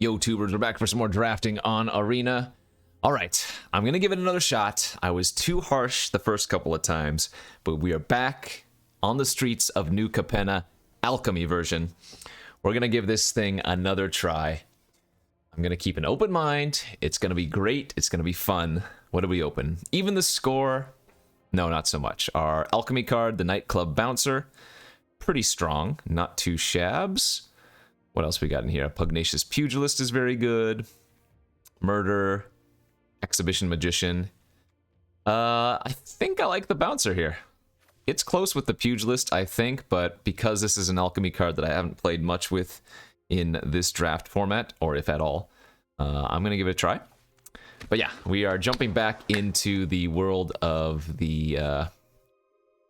Yo, tubers, we're back for some more drafting on Arena. All right, I'm gonna give it another shot. I was too harsh the first couple of times, but we are back on the streets of New Capenna Alchemy version. We're gonna give this thing another try. I'm gonna keep an open mind. It's gonna be great. It's gonna be fun. What do we open? Even the score? No, not so much. Our alchemy card, the Nightclub Bouncer, pretty strong. Not too shabs. What else we got in here? Pugnacious Pugilist is very good. Murder. Exhibition Magician. I think I like the Bouncer here. It's close with the Pugilist, I think, but because this is an alchemy card that I haven't played much with in this draft format, or if at all, I'm going to give it a try. But yeah, we are jumping back into the world of the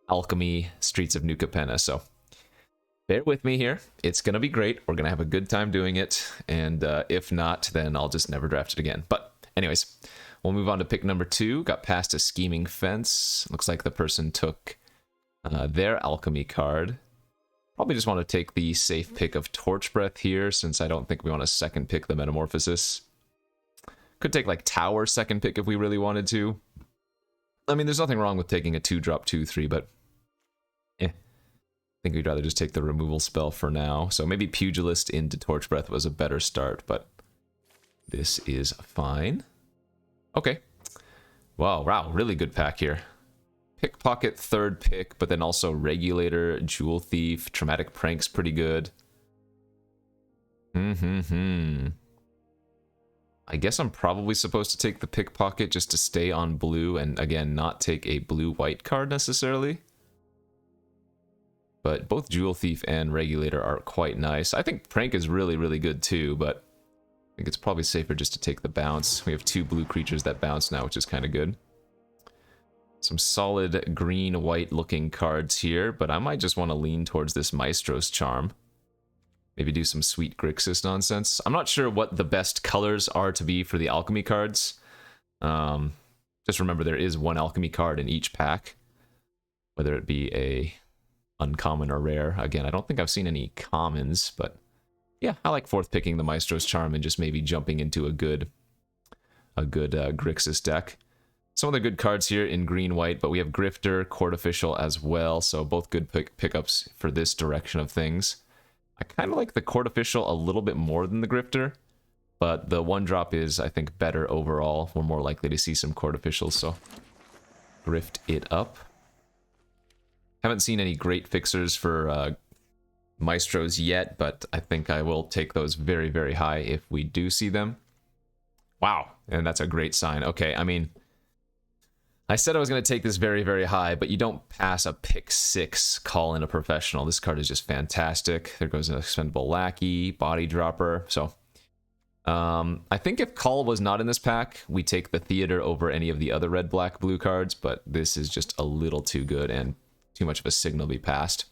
alchemy streets of New Capenna, so bear with me here. It's going to be great. We're going to have a good time doing it, and if not, then I'll just never draft it again. But anyways, we'll move on to pick number 2. Got past a Scheming Fence. Looks like the person took their alchemy card. Probably just want to take the safe pick of Torch Breath here, since I don't think we want to second pick the Metamorphosis. Could take like Tower second pick if we really wanted to. I mean, there's nothing wrong with taking a 2-drop 2/3, but I think we'd rather just take the removal spell for now. So maybe Pugilist into Torch Breath was a better start, but this is fine. Okay. Wow, really good pack here. Pickpocket, third pick, but then also Regulator, Jewel Thief, Traumatic Prank's pretty good. I guess I'm probably supposed to take the Pickpocket just to stay on blue and, again, not take a blue-white card necessarily. But both Jewel Thief and Regulator are quite nice. I think Prank is really, really good too, but I think it's probably safer just to take the bounce. We have 2 blue creatures that bounce now, which is kind of good. Some solid green-white looking cards here, but I might just want to lean towards this Maestro's Charm. Maybe do some sweet Grixis nonsense. I'm not sure what the best colors are to be for the alchemy cards. Just remember there is 1 alchemy card in each pack, whether it be a uncommon or rare. Again, I don't think I've seen any commons, but yeah, I like 4th picking the Maestro's Charm and just maybe jumping into a good Grixis deck. Some of the good cards here in green-white, but we have Grifter, Court Official as well, so both good pickups for this direction of things. I kind of like the Court Official a little bit more than the Grifter, but the 1-drop is, I think, better overall. We're more likely to see some Court Officials, so grift it up. Haven't seen any great fixers for Maestros yet, but I think I will take those very, very high if we do see them. Wow, and that's a great sign. Okay, I mean, I said I was going to take this very, very high, but you don't pass a pick 6 call in a professional. This card is just fantastic. There goes an Expendable Lackey, Body Dropper. So I think if call was not in this pack, we take the Theater over any of the other red, black, blue cards, but this is just a little too good and too much of a signal to be passed.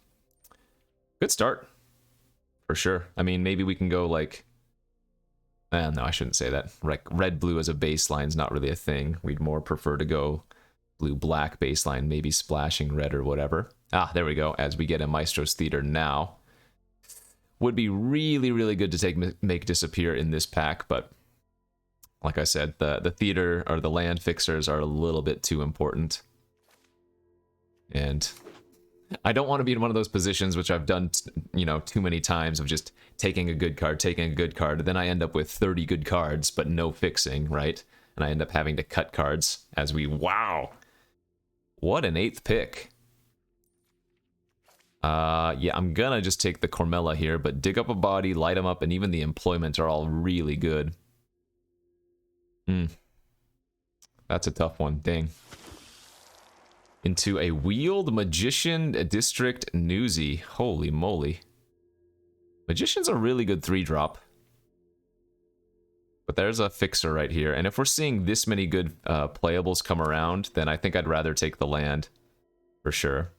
Good start, for sure. I mean, maybe we can go like... no, I shouldn't say that. Red-blue as a baseline is not really a thing. We'd more prefer to go blue-black baseline, maybe splashing red or whatever. Ah, there we go, as we get a Maestro's Theater now. Would be really, really good to take Make Disappear in this pack, but like I said, the Theater or the land fixers are a little bit too important. And I don't want to be in one of those positions, which I've done, too many times, of just taking a good card, then I end up with 30 good cards, but no fixing, right? And I end up having to cut cards as we... Wow! What an 8th pick. Yeah, I'm gonna just take the Cormella here, but Dig Up a Body, Light 'em Up, and even the Employment are all really good. That's a tough one, dang. Into a Wheeled Magician District Newsy. Holy moly. Magician's a really good 3-drop. But there's a fixer right here. And if we're seeing this many good playables come around, then I think I'd rather take the land. For sure.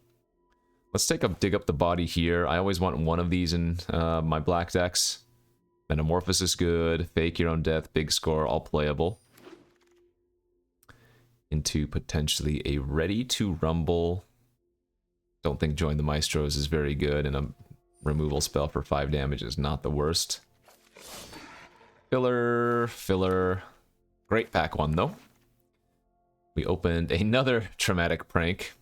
Let's take a Dig Up the Body here. I always want one of these in my black decks. Metamorphosis good. Fake Your Own Death. Big Score. All playable. Into potentially a Ready to Rumble. Don't think Join the Maestros is very good, and a removal spell for 5 damage is not the worst. Filler. Great pack one, though. We opened another Traumatic Prank.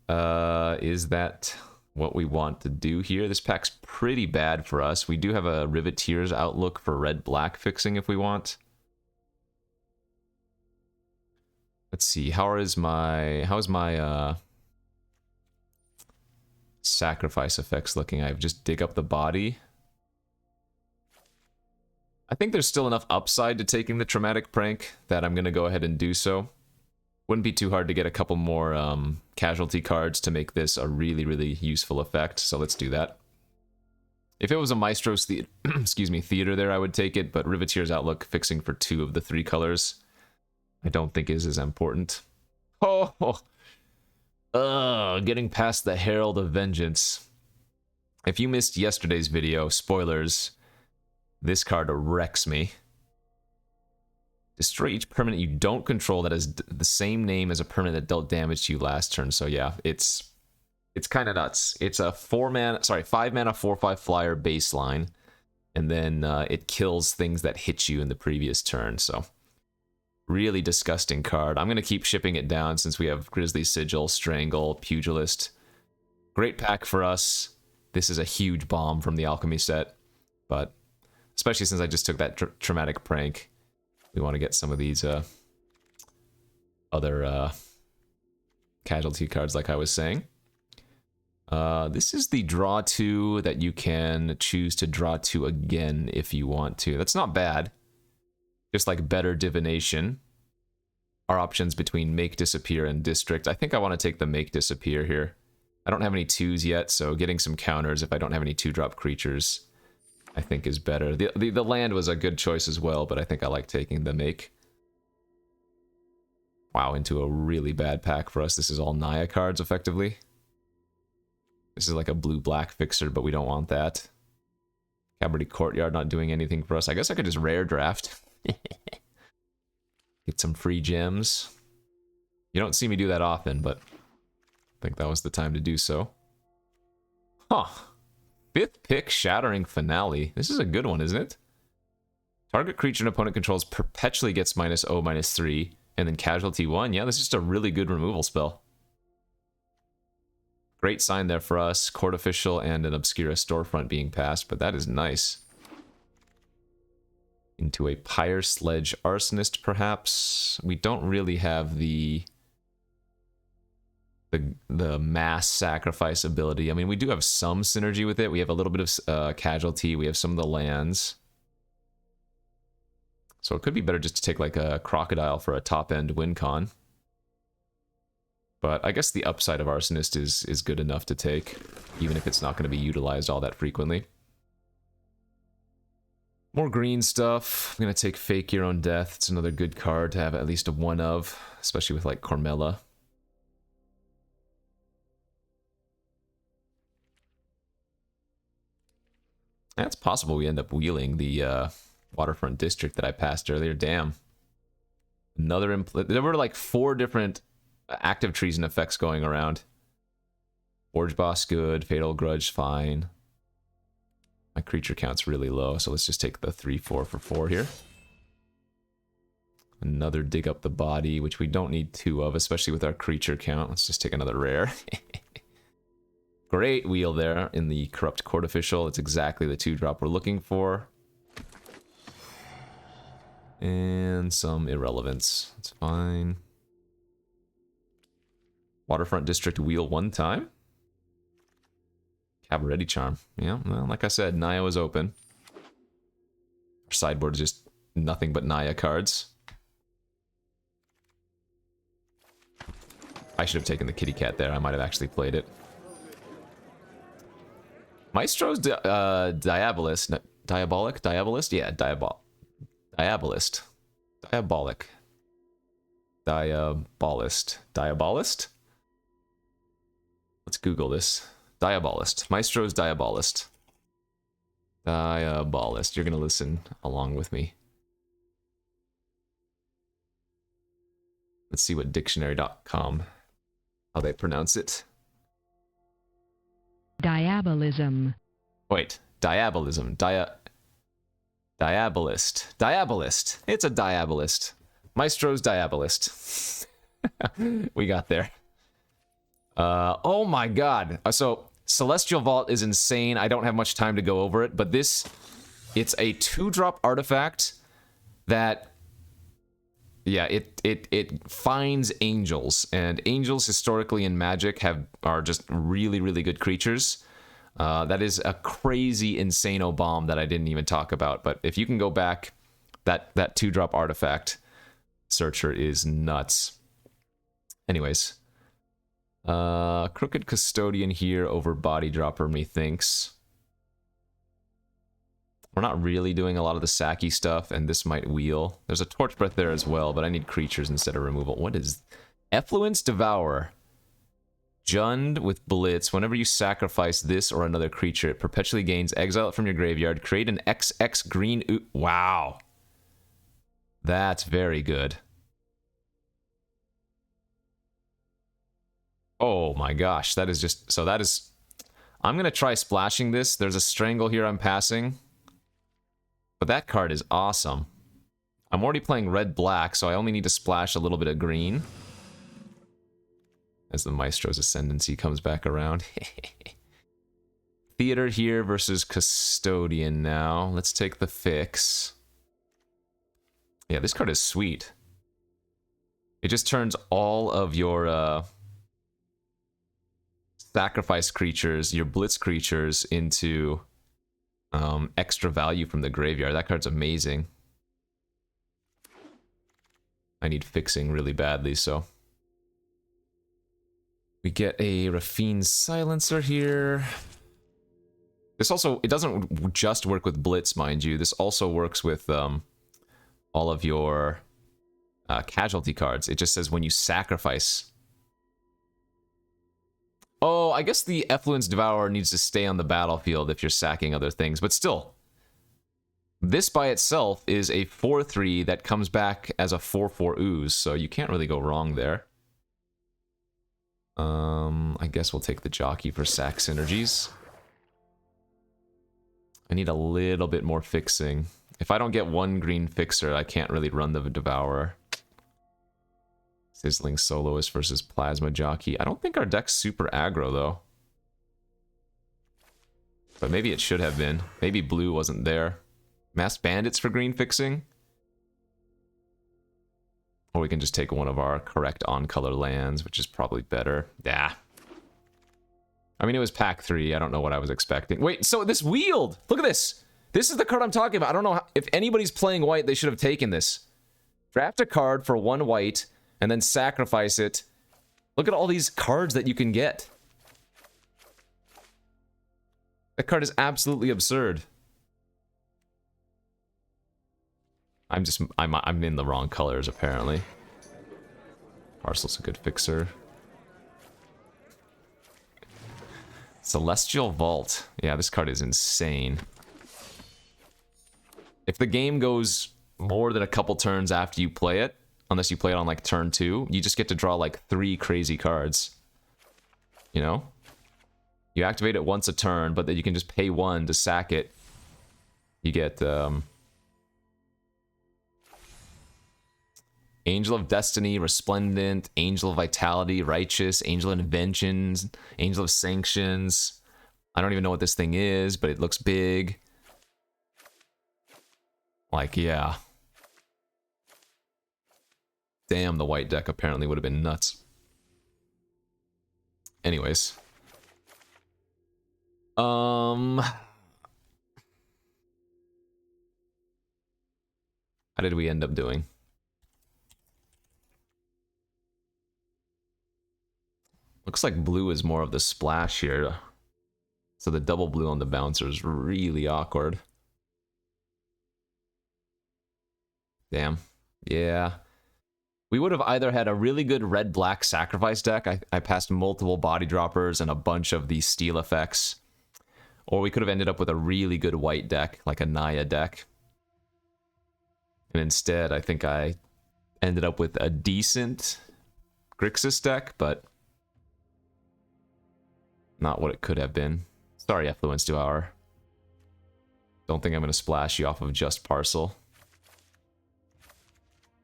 Is that what we want to do here? This pack's pretty bad for us. We do have a Riveteer's Outlook for red-black fixing if we want. Let's see, how is my sacrifice effects looking? I have just dig up the body. I think there's still enough upside to taking the Traumatic Prank that I'm going to go ahead and do so. Wouldn't be too hard to get a couple more casualty cards to make this a really, really useful effect, so let's do that. If it was a Maestro's theater there, I would take it, but Riveteer's Outlook fixing for 2 of the 3 colors I don't think is as important. Getting past the Herald of Vengeance. If you missed yesterday's video, spoilers, this card wrecks me. Destroy each permanent you don't control that has the same name as a permanent that dealt damage to you last turn. So yeah, it's kind of nuts. It's a 5-mana 4/5 flyer baseline, and then it kills things that hit you in the previous turn. So really disgusting card. I'm gonna keep shipping it down since we have Grizzly Sigil, Strangle, Pugilist. Great pack for us. This is a huge bomb from the Alchemy set, but especially since I just took that Traumatic Prank, we want to get some of these other casualty cards like I was saying. This is the draw 2 that you can choose to draw 2 again if you want to. That's not bad. Just like better divination. Our options between Make Disappear and District. I think I want to take the Make Disappear here. I don't have any 2s yet, so getting some counters if I don't have any 2-drop creatures I think is better. The land was a good choice as well, but I think I like taking the Make. Wow, into a really bad pack for us. This is all Naya cards, effectively. This is like a blue-black fixer, but we don't want that. Cabaret Courtyard not doing anything for us. I guess I could just rare draft. Get some free gems. You don't see me do that often, but I think that was the time to do so. Huh. 5th pick, Shattering Finale. This is a good one, isn't it? Target creature an opponent controls perpetually gets -0/-3, and then casualty 1. Yeah, this is just a really good removal spell. Great sign there for us. Court Official and an Obscura Storefront being passed, but that is nice. Into a Pyre Sledge Arsonist, perhaps. We don't really have the mass sacrifice ability. I mean, we do have some synergy with it. We have a little bit of casualty. We have some of the lands. So it could be better just to take like a Crocodile for a top-end win con. But I guess the upside of Arsonist is good enough to take, even if it's not going to be utilized all that frequently. More green stuff. I'm going to take Fake Your Own Death. It's another good card to have at least a 1 of, especially with like Cormella. Yeah, it's possible we end up wheeling the Waterfront District that I passed earlier. Damn. There were like 4 different active treason effects going around. Forge Boss good, Fatal Grudge fine. My creature count's really low, so let's just take the 3/4 for 4 here. Another Dig Up the Body, which we don't need 2 of, especially with our creature count. Let's just take another rare. Great wheel there in the Corrupt Court Official. It's exactly the 2-drop we're looking for. And some irrelevance. That's fine. Waterfront District wheel 1 time. Cabaret Charm. Yeah, well, like I said, Naya was open. Our sideboard is just nothing but Naya cards. I should have taken the kitty cat there. I might have actually played it. Maestro's Diabolist. No, Diabolic? Diabolist? Yeah, Diabolist. Diabolic. Diabolist? Let's Google this. Diabolist. Maestro's Diabolist. Diabolist. You're going to listen along with me. Let's see what dictionary.com, how they pronounce it. Diabolism. Wait, diabolism. Diabolist. Diabolist. It's a Diabolist. Maestro's Diabolist. We got there. Oh my god. So, Celestial Vault is insane. I don't have much time to go over it, but this... It's a 2-drop artifact that... Yeah, it finds angels, and angels historically in Magic are just really, really good creatures. That is a crazy, insano bomb that I didn't even talk about, but if you can go back, that 2-drop artifact searcher is nuts. Anyways, Crooked Custodian here over Body Dropper, methinks. We're not really doing a lot of the sacky stuff, and this might wheel. There's a Torch Breath there as well, but I need creatures instead of removal. What is... Effluence Devour. Jund with Blitz. Whenever you sacrifice this or another creature, it perpetually gains exile it from your graveyard. Create an XX green... Wow. That's very good. Oh my gosh, that is just... So that is... I'm going to try splashing this. There's a Strangle here I'm passing. But that card is awesome. I'm already playing red-black, so I only need to splash a little bit of green. As the Maestro's Ascendancy comes back around. Theater here versus Custodian now. Let's take the fix. Yeah, this card is sweet. It just turns all of your sacrifice creatures, your blitz creatures, into extra value from the graveyard. That card's amazing. I need fixing really badly, so... We get a Raffine's Silencer here. This also, it doesn't just work with Blitz, mind you. This also works with all of your casualty cards. It just says when you sacrifice. Oh, I guess the Effluence Devourer needs to stay on the battlefield if you're sacking other things, but still. This by itself is a 4/3 that comes back as a 4/4 ooze, so you can't really go wrong there. I guess we'll take the Jockey for sack synergies. I need a little bit more fixing. If I don't get one green fixer, I can't really run the Devourer. Sizzling Soloist versus Plasma Jockey. I don't think our deck's super aggro, though. But maybe it should have been. Maybe blue wasn't there. Masked Bandits for green fixing? Or we can just take one of our correct on-color lands, which is probably better. Yeah. I mean, it was pack 3. I don't know what I was expecting. Wait, so this wheeled! Look at this! This is the card I'm talking about. I don't know how, if anybody's playing white, they should have taken this. Draft a card for 1 white, and then sacrifice it. Look at all these cards that you can get. That card is absolutely absurd. I'm in the wrong colors, apparently. Parcel's a good fixer. Celestial Vault. Yeah, this card is insane. If the game goes more than a couple turns after you play it, unless you play it on like turn 2, you just get to draw like 3 crazy cards. You know? You activate it once a turn, but then you can just pay 1 to sack it. You get Angel of Destiny, Resplendent, Angel of Vitality, Righteous, Angel of Inventions, Angel of Sanctions. I don't even know what this thing is, but it looks big. Like, yeah. Damn, the white deck apparently would have been nuts. Anyways. How did we end up doing? Looks like blue is more of the splash here. So the double blue on the bouncer is really awkward. Damn. Yeah. We would have either had a really good red-black sacrifice deck. I passed multiple body droppers and a bunch of these steal effects. Or we could have ended up with a really good white deck, like a Naya deck. And instead, I think I ended up with a decent Grixis deck, but not what it could have been. Sorry, Effluence Devourer. Don't think I'm going to splash you off of just parcel.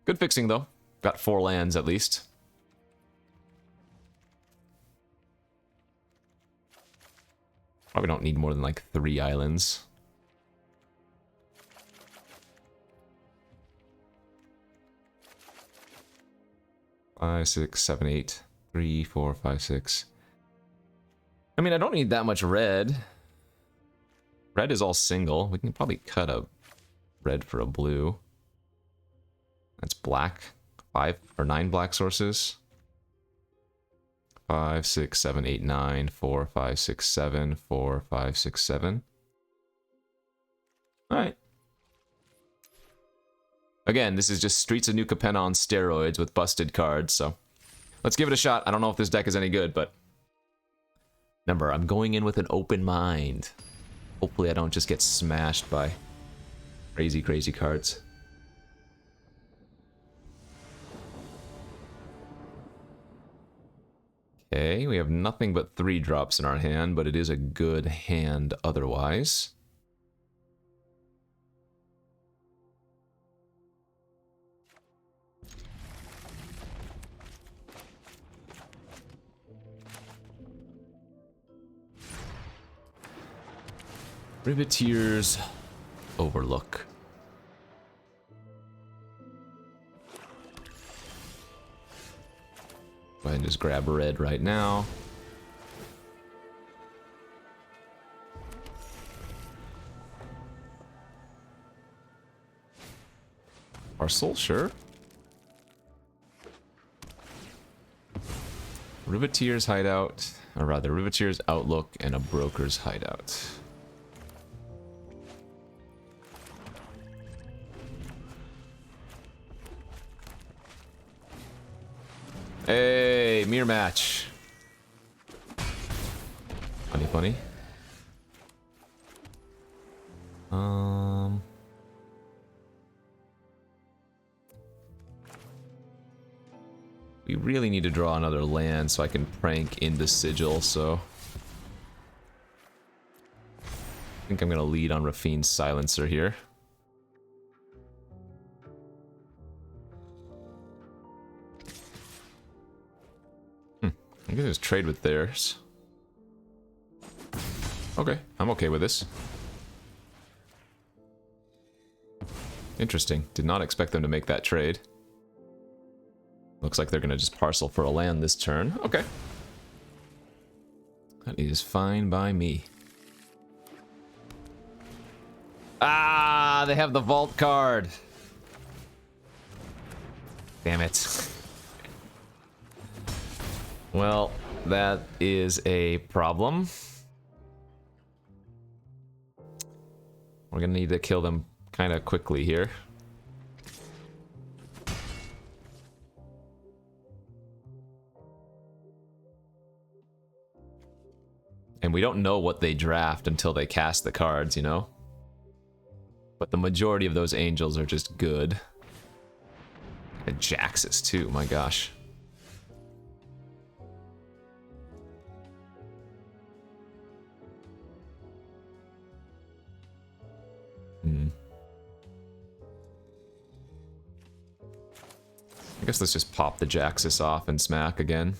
Good fixing, though. Got 4 lands, at least. Probably don't need more than, like, 3 islands. Five, 6, 7, 8. 3, 4, 5, 6. I mean, I don't need that much red. Red is all single. We can probably cut a red for a blue. That's black. 5 or 9 black sources. 5, 6, 7, 8, 9. 4, 5, 6, 7. 4, 5, 6, 7. Alright. Again, this is just Streets of New Capenna on steroids with busted cards, so let's give it a shot. I don't know if this deck is any good, but remember, I'm going in with an open mind. Hopefully I don't just get smashed by crazy, crazy cards. Okay, we have nothing but 3 drops in our hand, but it is a good hand otherwise. Riveteer's Overlook. Go ahead and just grab a red right now. Parcel, sure. Riveteer's Hideout, or rather, Riveteer's Outlook and a Broker's Hideout. Hey, mirror match. Funny, funny. We really need to draw another land so I can prank into Sigil, so I think I'm gonna lead on Rafine's Silencer here. I can just trade with theirs. Okay, I'm okay with this. Interesting. Did not expect them to make that trade. Looks like they're gonna just parcel for a land this turn. Okay. That is fine by me. Ah, they have the vault card. Damn it. Well, that is a problem. We're gonna need to kill them kind of quickly here. And we don't know what they draft until they cast the cards, you know? But the majority of those angels are just good. And Jaxus too, my gosh. I guess let's just pop the Jaxus off and smack again.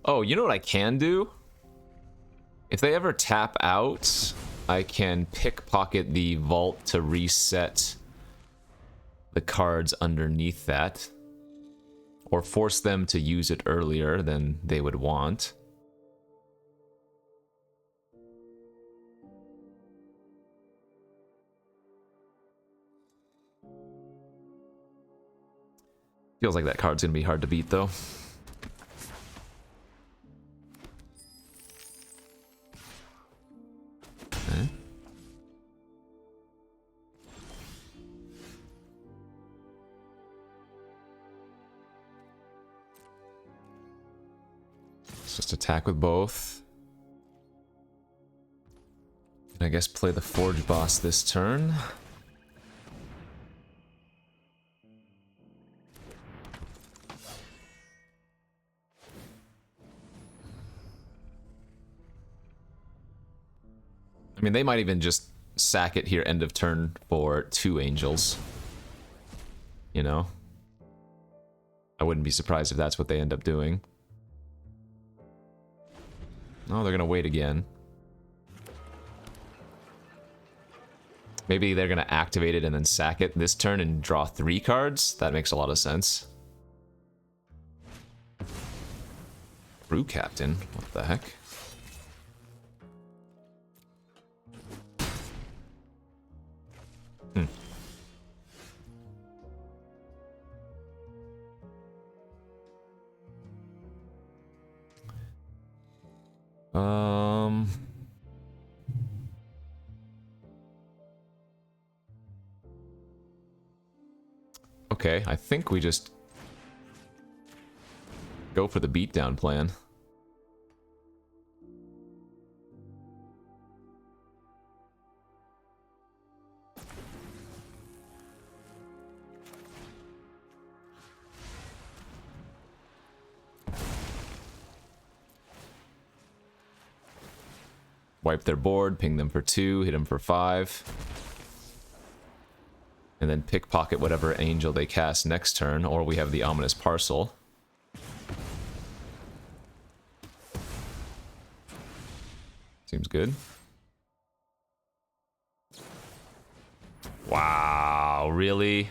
Oh, you know what I can do? If they ever tap out, I can pickpocket the vault to reset the cards underneath that, or force them to use it earlier than they would want. Feels like that card's gonna be hard to beat, though. Okay. Let's just attack with both. Can I guess play the Forge Boss this turn. I mean, they might even just sack it here end of turn for 2 angels. You know? I wouldn't be surprised if that's what they end up doing. Oh, they're gonna wait again. Maybe they're gonna activate it and then sack it this turn and draw 3 cards? That makes a lot of sense. Brew Captain? What the heck? Okay, I think we just go for the beatdown plan. Wipe their board, ping them for 2, hit them for 5. And then pickpocket whatever angel they cast next turn, or we have the Ominous Parcel. Seems good. Wow, really?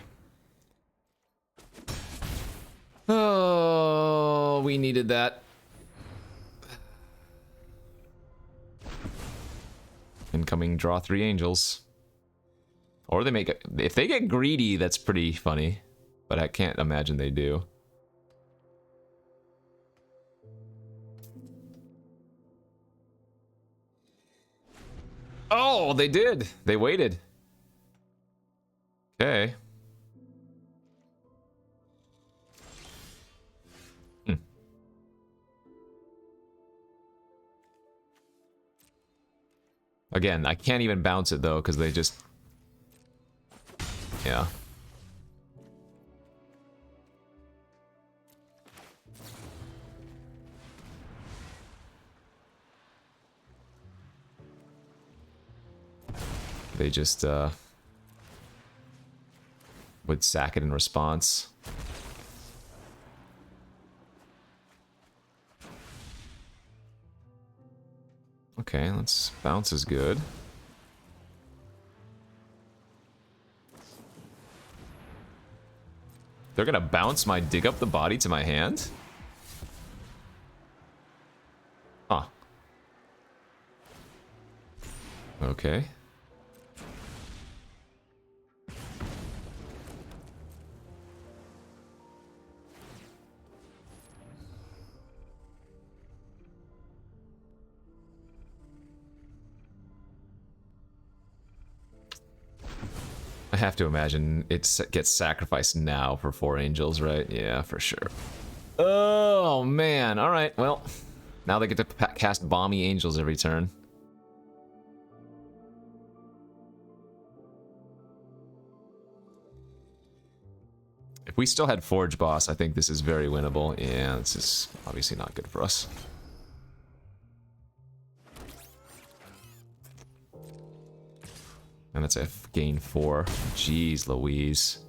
Oh, we needed that. Incoming, draw 3 angels. Or they make it. If they get greedy, that's pretty funny. But I can't imagine they do. Oh, they did. They waited. Okay. Again, I can't even bounce it though, because they just... Yeah. They just, would sack it in response. Okay, let's... Bounce is good. They're gonna bounce my dig up the body to my hand? Huh. Okay. I have to imagine it gets sacrificed now for 4 angels, right? Yeah, for sure. Oh, man. All right, well. Now they get to cast Balmy Angels every turn. If we still had Forge Boss, I think this is very winnable. Yeah, this is obviously not good for us. And that's a gain 4. Jeez Louise.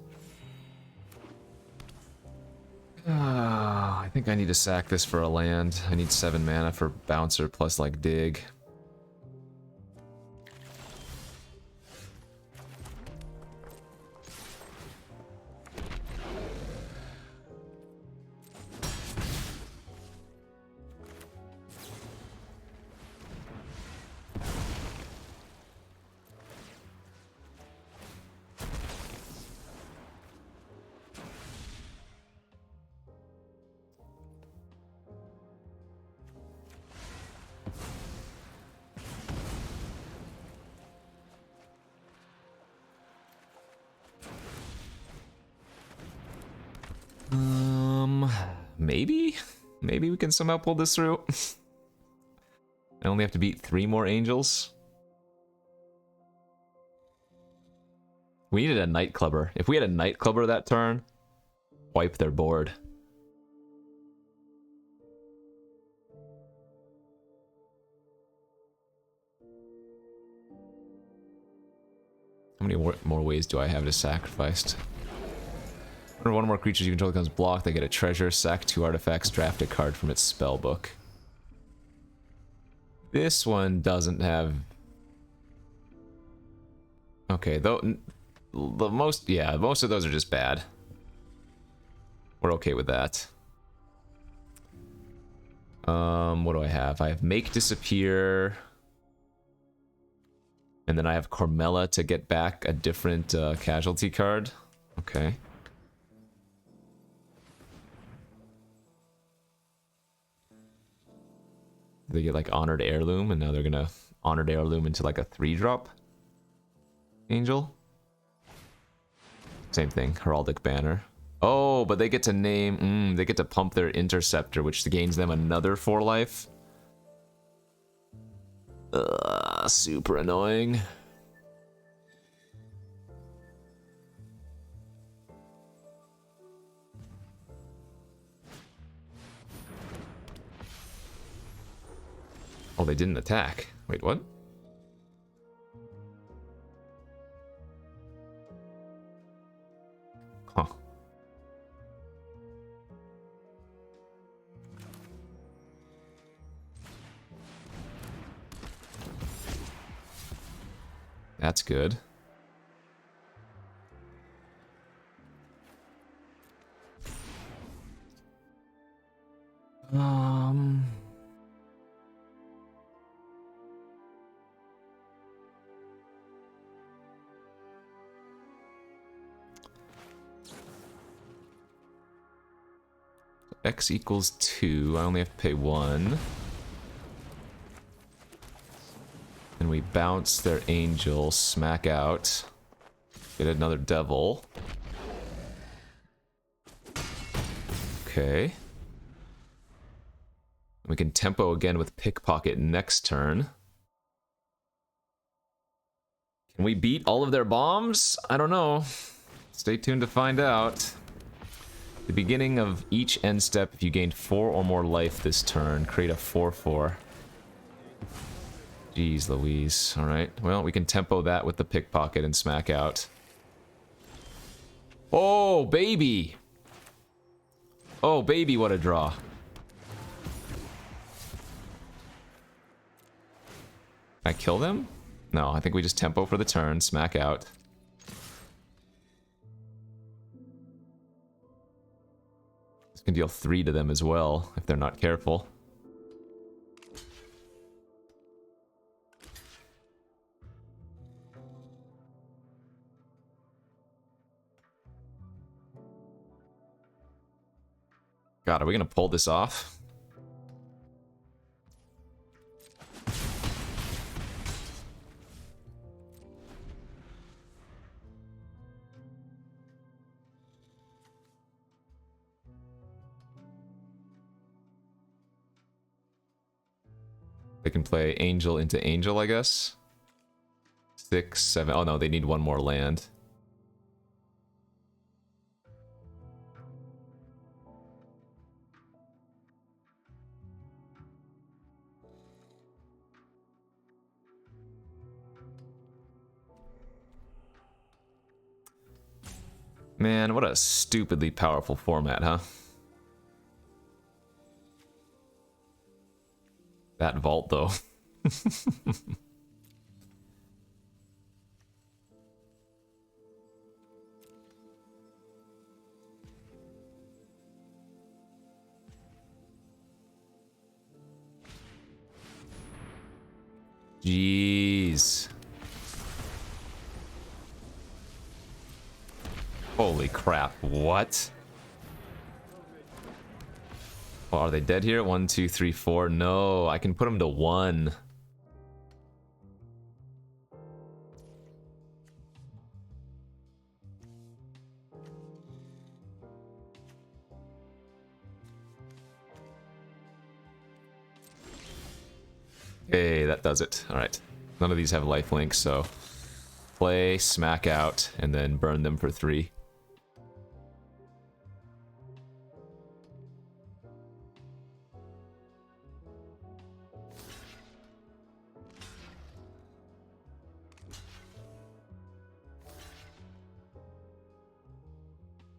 I think I need to sack this for a land. I need 7 mana for Bouncer plus, like, Dig. Maybe? Maybe we can somehow pull this through. I only have to beat 3 more angels. We needed a Night Clubber. If we had a Night Clubber that turn, wipe their board. How many more ways do I have to sacrifice? Whenever one or more creatures you control becomes blocked, they get a treasure, sack 2 artifacts, draft a card from its spell book. This one doesn't have... Okay, though most of those are just bad. We're okay with that. What do I have? I have Make Disappear. And then I have Cormella to get back a different casualty card. Okay. They get like Honored Heirloom, and now they're gonna Honored Heirloom into like a 3-drop Angel. Same thing, Heraldic Banner. Oh, but they get to name, they get to pump their Interceptor, which gains them another 4 life. Super annoying. Oh, they didn't attack. Wait, what? Huh. That's good. X equals 2. I only have to pay 1. And we bounce their Angel, smack out. Get another Devil. Okay. We can tempo again with Pickpocket next turn. Can we beat all of their bombs? I don't know. Stay tuned to find out. The beginning of each end step, if you gain 4 or more life this turn, create a 4/4. Jeez Louise. Alright, well, we can tempo that with the Pickpocket and smack out. Oh, baby! Oh, baby, what a draw. Can I kill them? No, I think we just tempo for the turn, smack out. This can deal 3 to them as well, if they're not careful. God, are we gonna pull this off? They can play Angel into Angel, I guess. 6, 7. Oh no, they need 1 more land. Man, what a stupidly powerful format, huh? That vault, though. Jeez. Holy crap, what? Oh, are they dead here? 1, 2, 3, 4. No, I can put them to 1. Okay, that does it. Alright. None of these have lifelink, so Play, smack out, and then burn them for 3.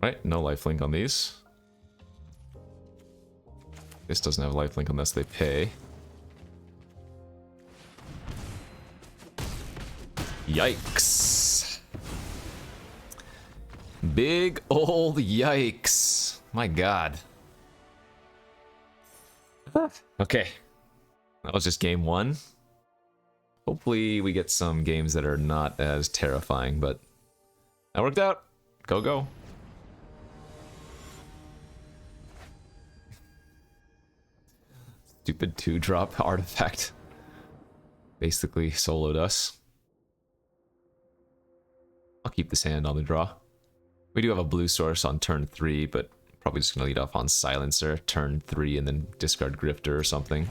Right, no lifelink on these. This doesn't have lifelink unless they pay. Yikes. Big old yikes. My god. Okay. That was just game 1. Hopefully we get some games that are not as terrifying, but that worked out. Go, go. Stupid 2-drop artifact. Basically soloed us. I'll keep this hand on the draw. We do have a blue source on turn 3, but probably just gonna lead off on Silencer, turn 3, and then discard Grifter or something.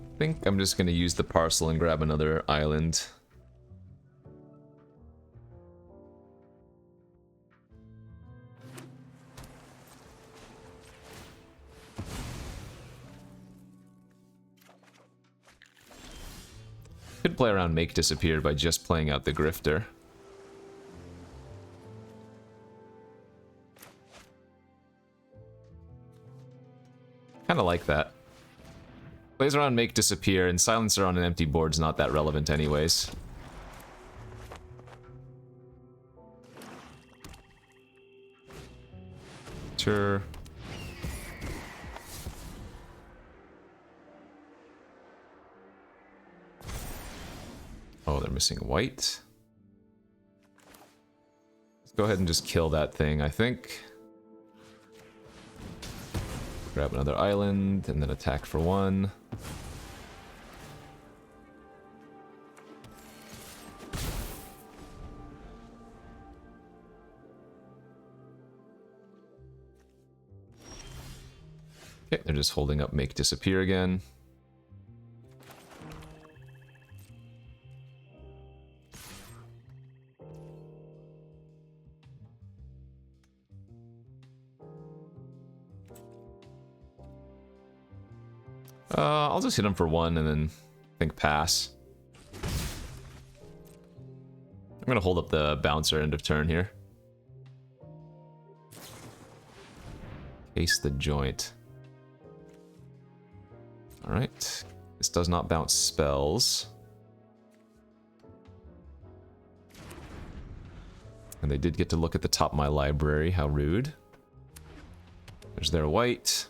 I think I'm just going to use the parcel and grab another island. Could play around Make Disappear by just playing out the Grifter. Kind of like that. Plays around Make Disappear, and Silencer on an empty board's not that relevant anyways. Sure. Oh, they're missing white. Let's go ahead and just kill that thing, I think. Grab another island, and then attack for 1. Okay, they're just holding up Make Disappear again. I'll just hit him for 1 and then think pass. I'm gonna hold up the bouncer end of turn here. Case the joint. Alright. This does not bounce spells. And they did get to look at the top of my library. How rude. There's their white.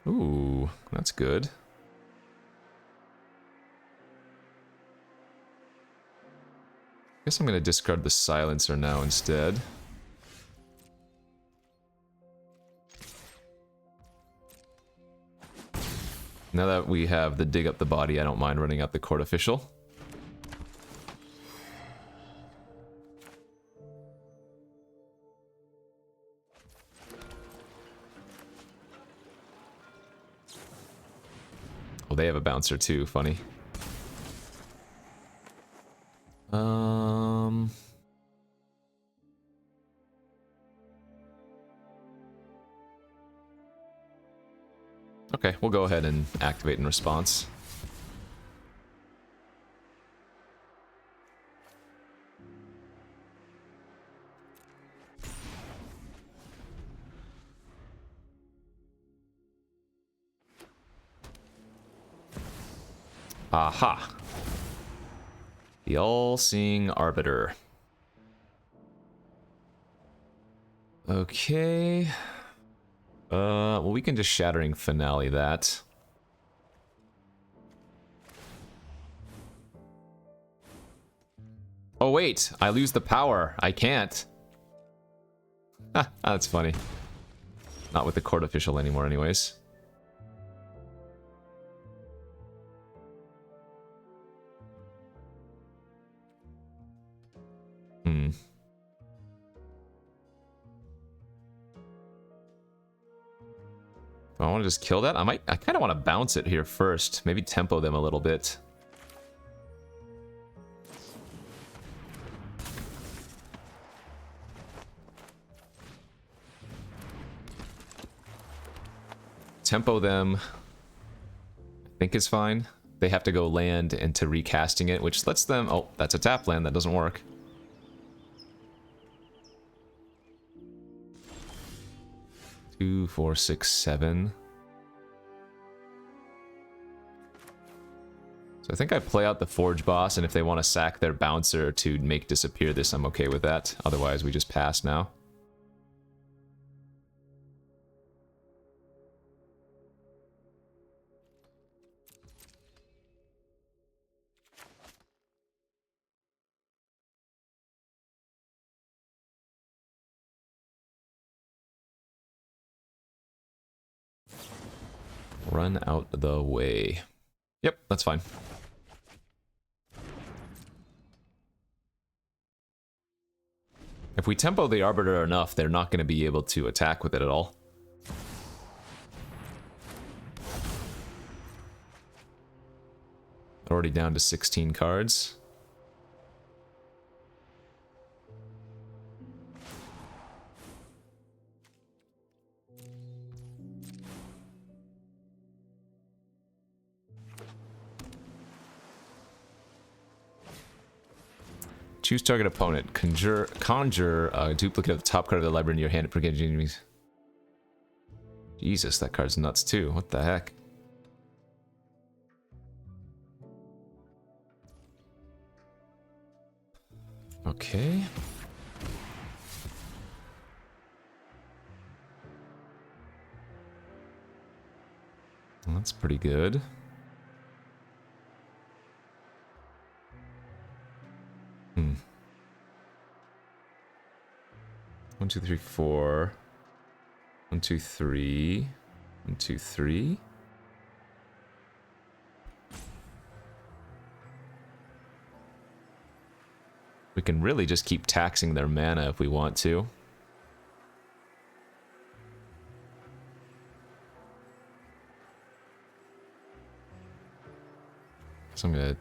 Ooh, that's good. Guess I'm gonna discard the Silencer now instead. Now that we have the dig up the body, I don't mind running out the Court Official. Oh, they have a bouncer too, funny. Okay, we'll go ahead and activate in response. Aha! The all-seeing arbiter. Okay. Well, we can just Shattering Finale that. Oh wait, I lose the power. I can't. Ha, that's funny. Not with the court official anymore anyways. Hmm. I want to just kill that. I kind of want to bounce it here first. Maybe tempo them a little bit. Tempo them, I think is fine. They have to go land into recasting it, which lets them... Oh, that's a tap land. That doesn't work. Two, 4, 6, 7. So I think I play out the Forge boss, and if they want to sack their bouncer to make disappear this, I'm okay with that. Otherwise, we just pass now. Run out the way. Yep, that's fine. If we tempo the Arbiter enough, they're not going to be able to attack with it at all. Already down to 16 cards. Choose target opponent. Conjure a duplicate of the top card of the library in your hand for getting enemies. Jesus, that card's nuts too. What the heck? Okay. That's pretty good. Hmm. 1, 2, 3, 4. 1, 2, 3. 1, 2, 3. We can really just keep taxing their mana if we want to. So I'm gonna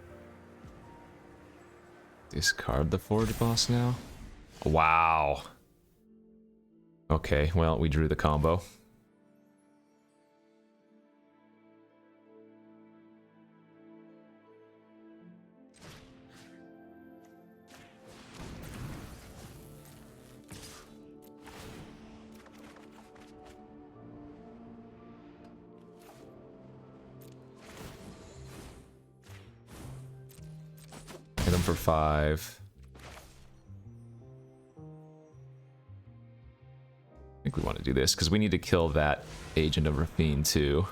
discard the Forge boss now. Wow. Okay, well, we drew the combo. Hit him for 5. I think we want to do this because we need to kill that Agent of Rafine too.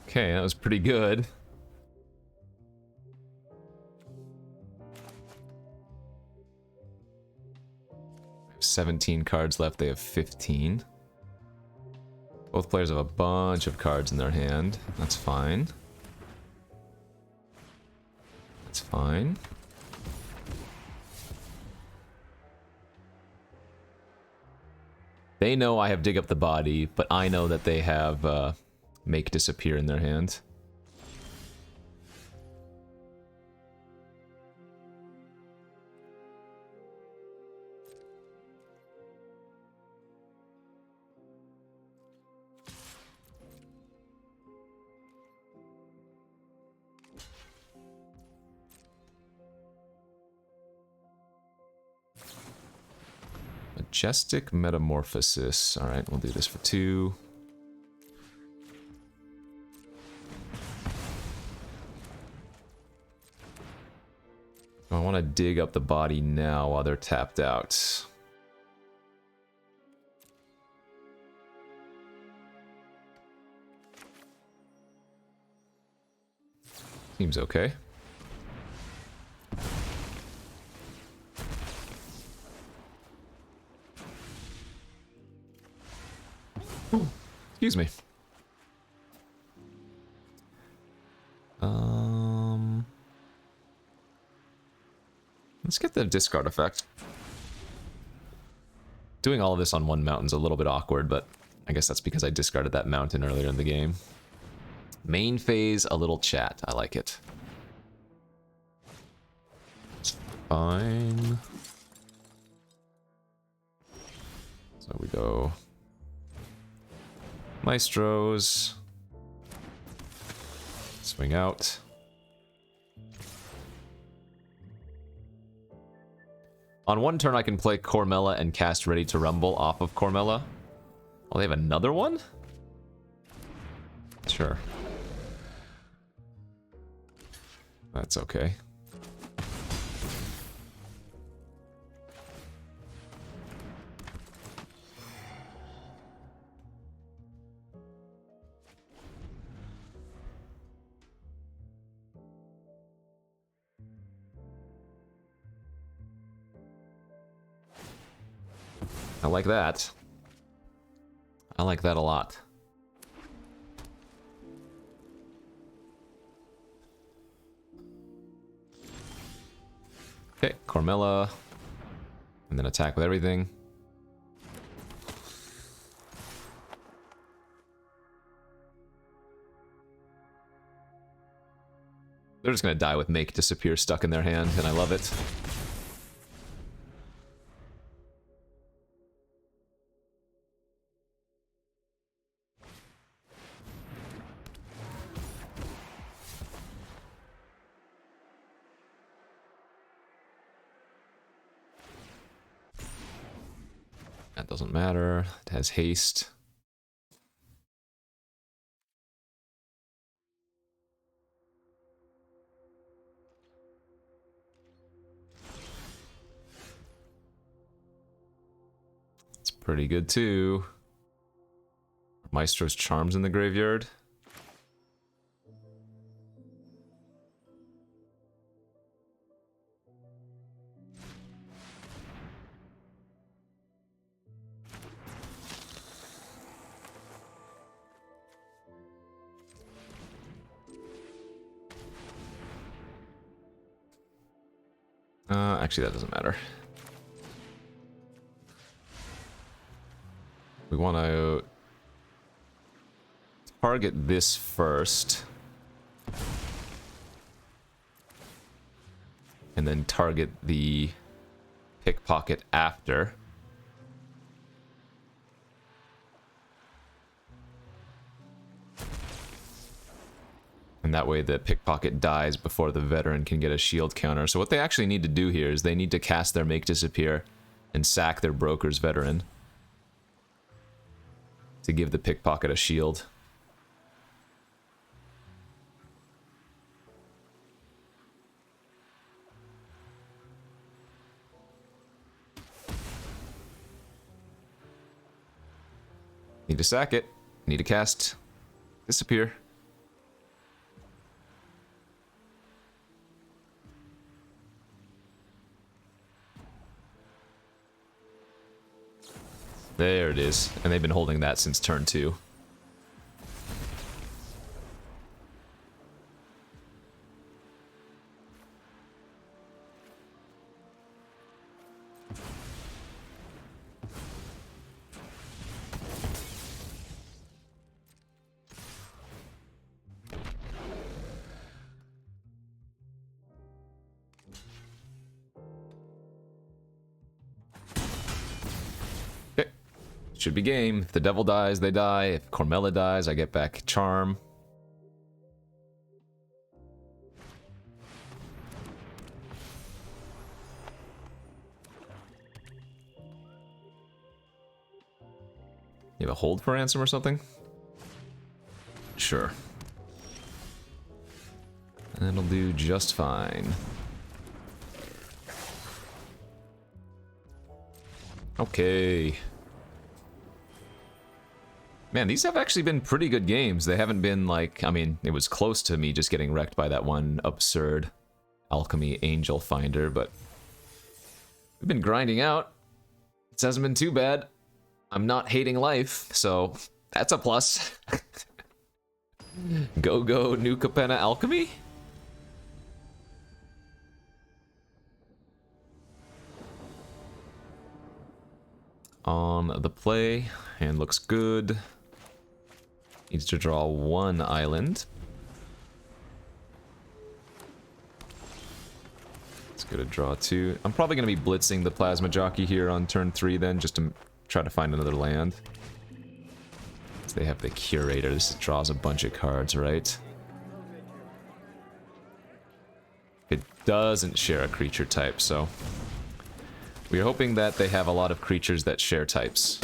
Okay, that was pretty good. We have 17 cards left, they have 15. Both players have a bunch of cards in their hand. That's fine. That's fine. They know I have Dig Up the Body, but I know that they have Make Disappear in their hand. Majestic Metamorphosis. Alright, we'll do this for 2. I want to dig up the body now while they're tapped out. Seems okay. Excuse me. Let's get the discard effect. Doing all of this on one mountain's a little bit awkward, but I guess that's because I discarded that mountain earlier in the game. Main phase, a little chat. I like it. Fine. So we go Maestros. Swing out. On one turn I can play Cormella and cast Ready to Rumble off of Cormella. Oh, they have another one? Sure. That's okay. I like that. I like that a lot. Okay, Cormella. And then attack with everything. They're just gonna die with Make Disappear stuck in their hand, and I love it. That doesn't matter. It has haste. It's pretty good too. Maestro's Charms in the graveyard. Actually, that doesn't matter. We want to target this first. And then target the pickpocket after. And that way the pickpocket dies before the veteran can get a shield counter. So what they actually need to do here is they need to cast their Make Disappear and sack their broker's veteran to give the pickpocket a shield. Need to sack it. Need to cast Disappear. There it is. And they've been holding that since turn 2. Should be game. If the devil dies, they die. If Cormella dies, I get back Charm. You have a hold for ransom or something? Sure. And it'll do just fine. Okay. Man, these have actually been pretty good games. They haven't been like, I mean, it was close to me just getting wrecked by that one absurd Alchemy Angel Finder, but we've been grinding out. It hasn't been too bad. I'm not hating life, so that's a plus. Go, new Capenna Alchemy? On the play, hand looks good. Needs to draw one island. It's good to draw two. I'm probably going to be blitzing the Plasma Jockey here on turn 3 then, just to try to find another land. So they have the Curator. This draws a bunch of cards, right? It doesn't share a creature type, so we're hoping that they have a lot of creatures that share types.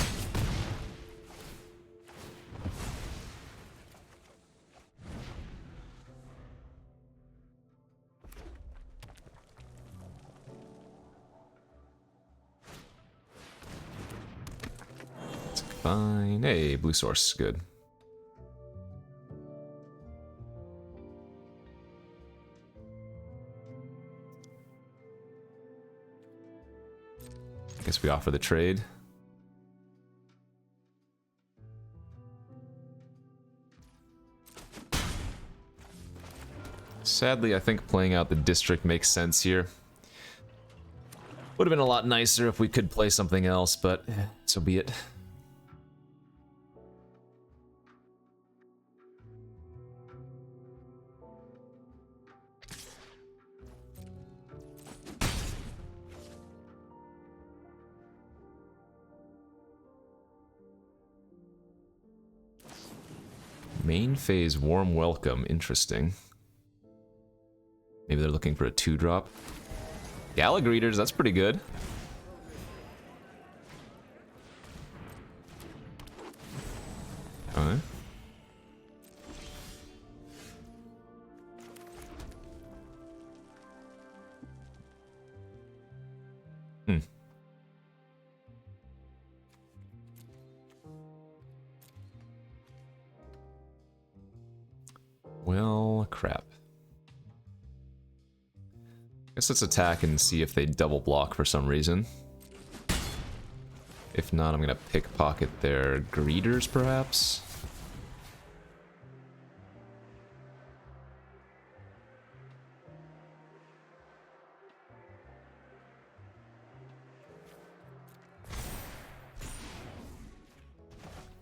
That's fine. Hey, blue source, good. Guess we offer the trade. Sadly, I think playing out the district makes sense here. Would have been a lot nicer if we could play something else, but so be it. Main phase warm welcome, interesting. Maybe they're looking for a 2-drop. Gallagreeters, that's pretty good. Alright. Well, crap. Guess let's attack and see if they double block for some reason. If not, I'm gonna pickpocket their greeters, perhaps.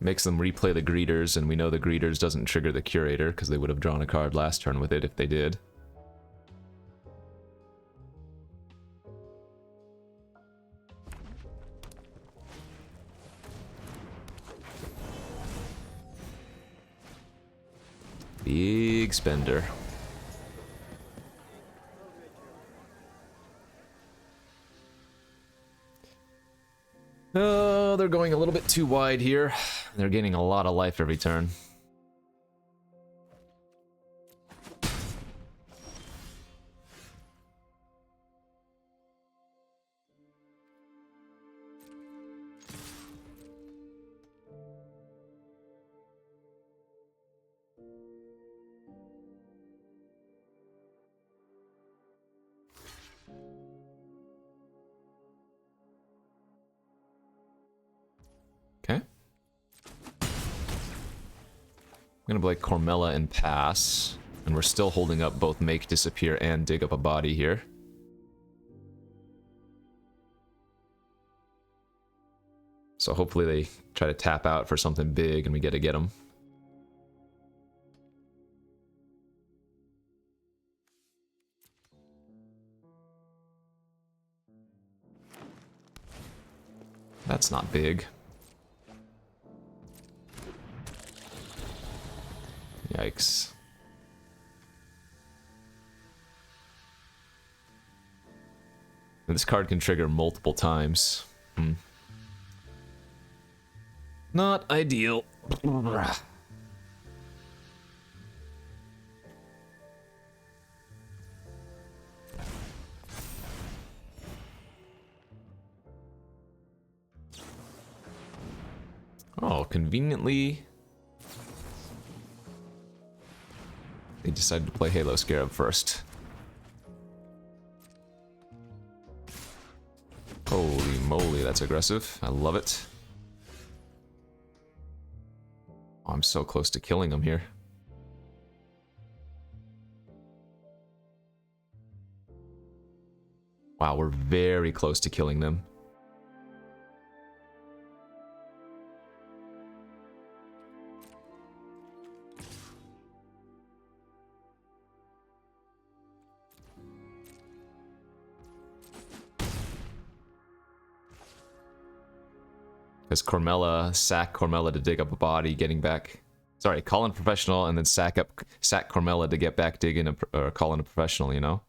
Makes them replay the greeters, and we know the greeters doesn't trigger the curator, because they would have drawn a card last turn with it if they did. Big spender. Oh, they're going a little bit too wide here. They're gaining a lot of life every turn. Okay. I'm gonna play Cormella and pass. And we're still holding up both Make Disappear and Dig Up a Body here. So hopefully they try to tap out for something big and we get to get them. That's not big. Yikes. And this card can trigger multiple times. Not ideal. Oh, conveniently, they decided to play Halo Scarab first. Holy moly, that's aggressive. I love it. Oh, I'm so close to killing him here. Wow, we're very close to killing them. Because Cormella, sack Cormella to dig up a body, getting back. Sorry, call in a professional and then sack Cormella to get back digging or call in a professional, you know?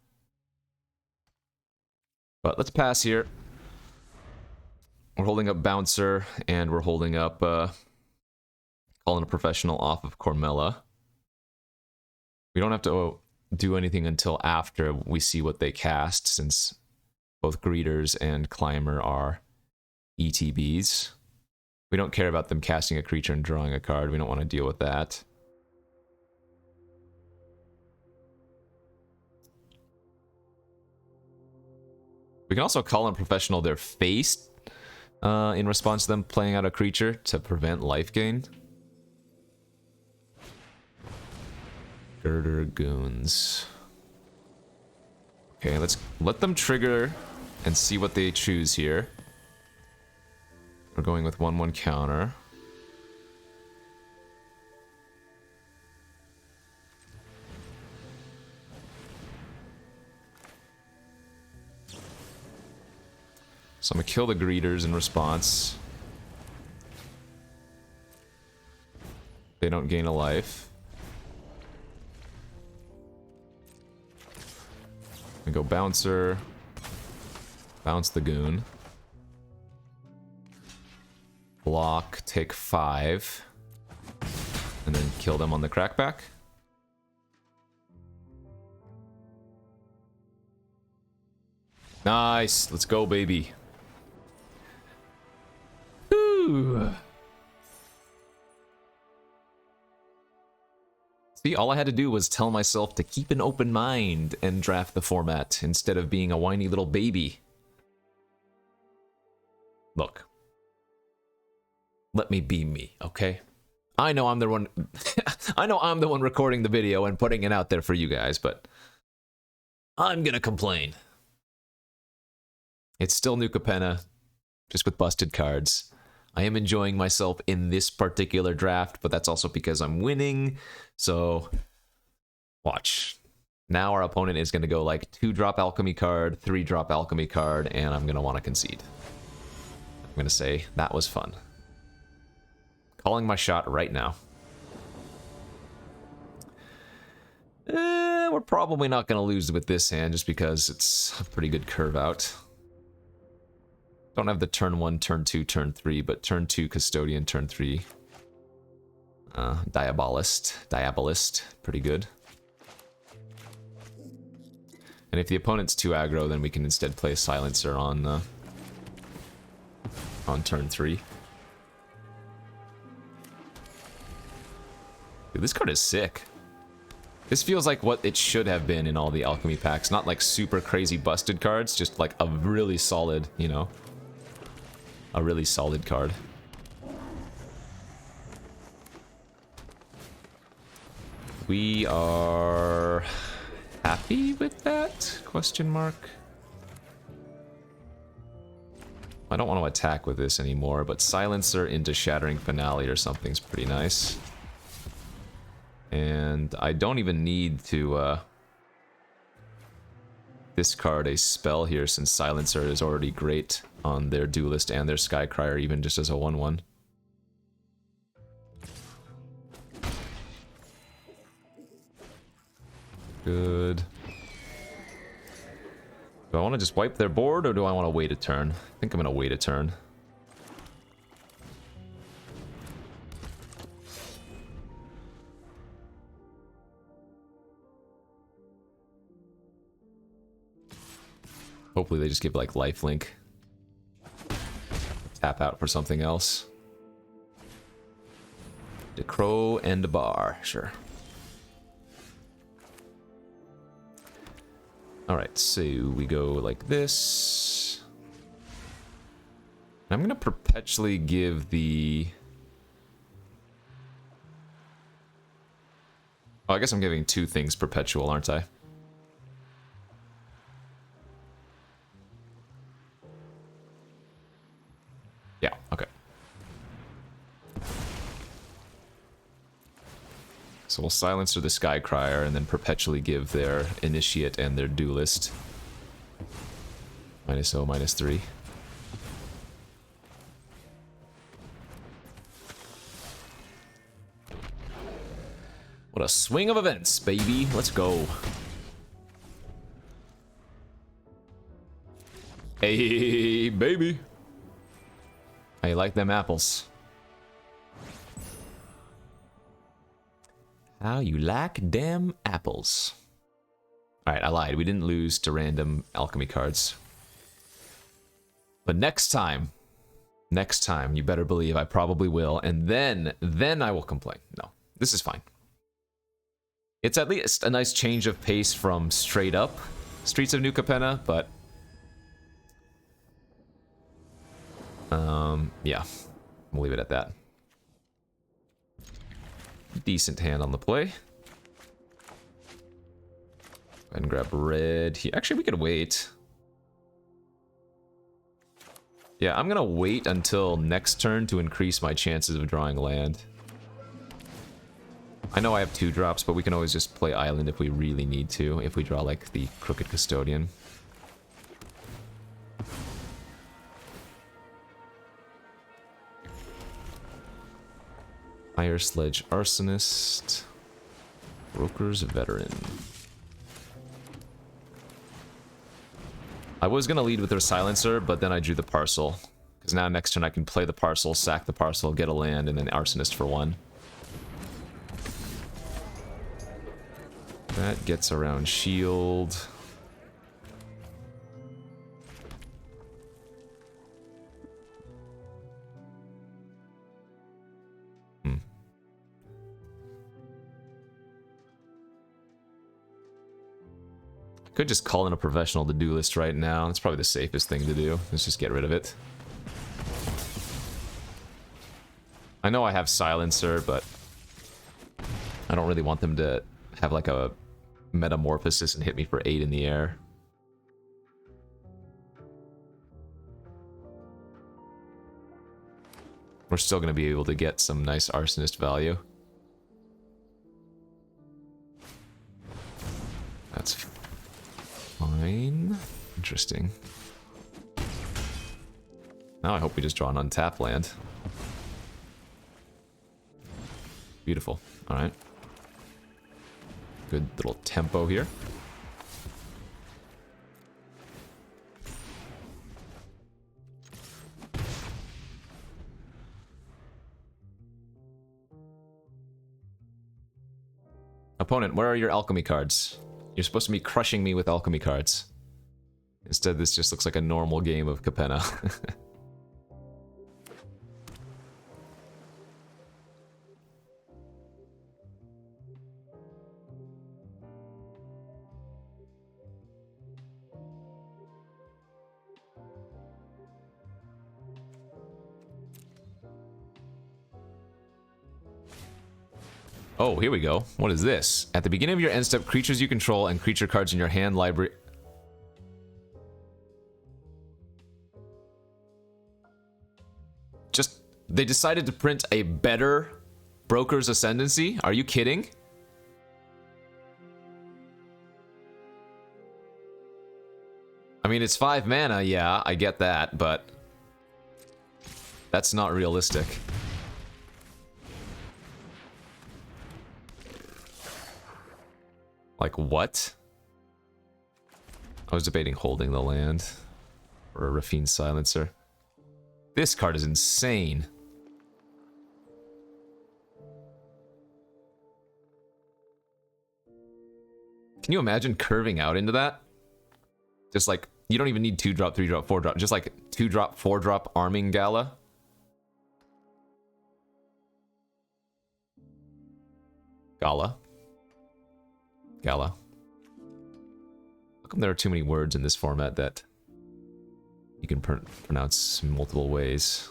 But let's pass here. We're holding up Bouncer and we're holding up call in a professional off of Cormella. We don't have to do anything until after we see what they cast, since both Greeters and Climber are ETBs. We don't care about them casting a creature and drawing a card. We don't want to deal with that. We can also call in professional their face in response to them playing out a creature to prevent life gain. Girder Goons. Okay, let's let them trigger and see what they choose here. We're going with 1/1 counter. So I'm gonna kill the Greeters in response. They don't gain a life. We go Bouncer. Bounce the Goon. Block, take 5. And then kill them on the crackback. Nice! Let's go, baby. Ooh. See, all I had to do was tell myself to keep an open mind and draft the format instead of being a whiny little baby. Look. Let me be me, okay? I know I'm the one I know I'm the one recording the video and putting it out there for you guys, but I'm gonna complain. It's still New Capenna, just with busted cards. I am enjoying myself in this particular draft, but that's also because I'm winning. So, watch. Now our opponent is going to go like 2-drop Alchemy card, 3-drop Alchemy card, and I'm going to want to concede. I'm going to say, that was fun. Calling my shot right now. We're probably not going to lose with this hand, just because it's a pretty good curve out. Don't have the turn 1, turn 2, turn 3, but turn 2 Custodian, turn 3 Diabolist, pretty good. And if the opponent's too aggro, then we can instead play a Silencer on turn 3. Dude, this card is sick. This feels like what it should have been in all the Alchemy packs. Not like super crazy busted cards, just like a really solid, you know, a really solid card. We are happy with that? Question mark. I don't want to attack with this anymore, but Silencer into Shattering Finale or something's pretty nice. And I don't even need to discard a spell here, since Silencer is already great on their Duelist and their Skycrier, even just as a 1/1. Good. Do I want to just wipe their board, or do I want to wait a turn? I think I'm going to wait a turn. Hopefully they just give, like, lifelink. Tap out for something else. The crow and the bar, sure. Alright, so we go like this. I'm gonna perpetually give the... Oh, I guess I'm giving two things perpetual, aren't I? Yeah, okay. So we'll Silencer the Skycrier and then perpetually give their Initiate and their Duelist. -0, -3. What a swing of events, baby. Let's go. Hey, baby. How you like them apples? How you like them apples? Alright, I lied. We didn't lose to random alchemy cards. But next time, you better believe I probably will, and then I will complain. No, this is fine. It's at least a nice change of pace from straight up Streets of New Capenna, but... yeah. We'll leave it at that. Decent hand on the play. Go ahead and grab red here. Actually, we could wait. Yeah, I'm gonna wait until next turn to increase my chances of drawing land. I know I have 2 drops, but we can always just play island if we really need to, if we draw like the Crooked Custodian. Fire Sledge Arsonist. Broker's Veteran. I was going to lead with their Silencer, but then I drew the Parcel. Because now next turn I can play the Parcel, sack the Parcel, get a land, and then Arsonist for 1. That gets around shield. Could just call in a professional to Duelist right now. That's probably the safest thing to do. Let's just get rid of it. I know I have Silencer, but I don't really want them to have like a Metamorphosis and hit me for 8 in the air. We're still going to be able to get some nice Arsonist value. That's fine. Interesting. Now I hope we just draw an untapped land. Beautiful. Alright. Good little tempo here. Opponent, where are your alchemy cards? You're supposed to be crushing me with alchemy cards. Instead, this just looks like a normal game of Capenna. Oh, here we go. What is this? At the beginning of your end step, creatures you control and creature cards in your hand library... Just... They decided to print a better Broker's Ascendancy? Are you kidding? I mean, it's 5 mana, yeah, I get that, but... That's not realistic. Like, what? I was debating holding the land. Or a Raffine's Silencer. This card is insane. Can you imagine curving out into that? Just like, you don't even need 2-drop, 3-drop, 4-drop. Just like 2-drop, 4-drop Arming Gala. Gala. Gala. How come there are too many words in this format that you can pronounce multiple ways?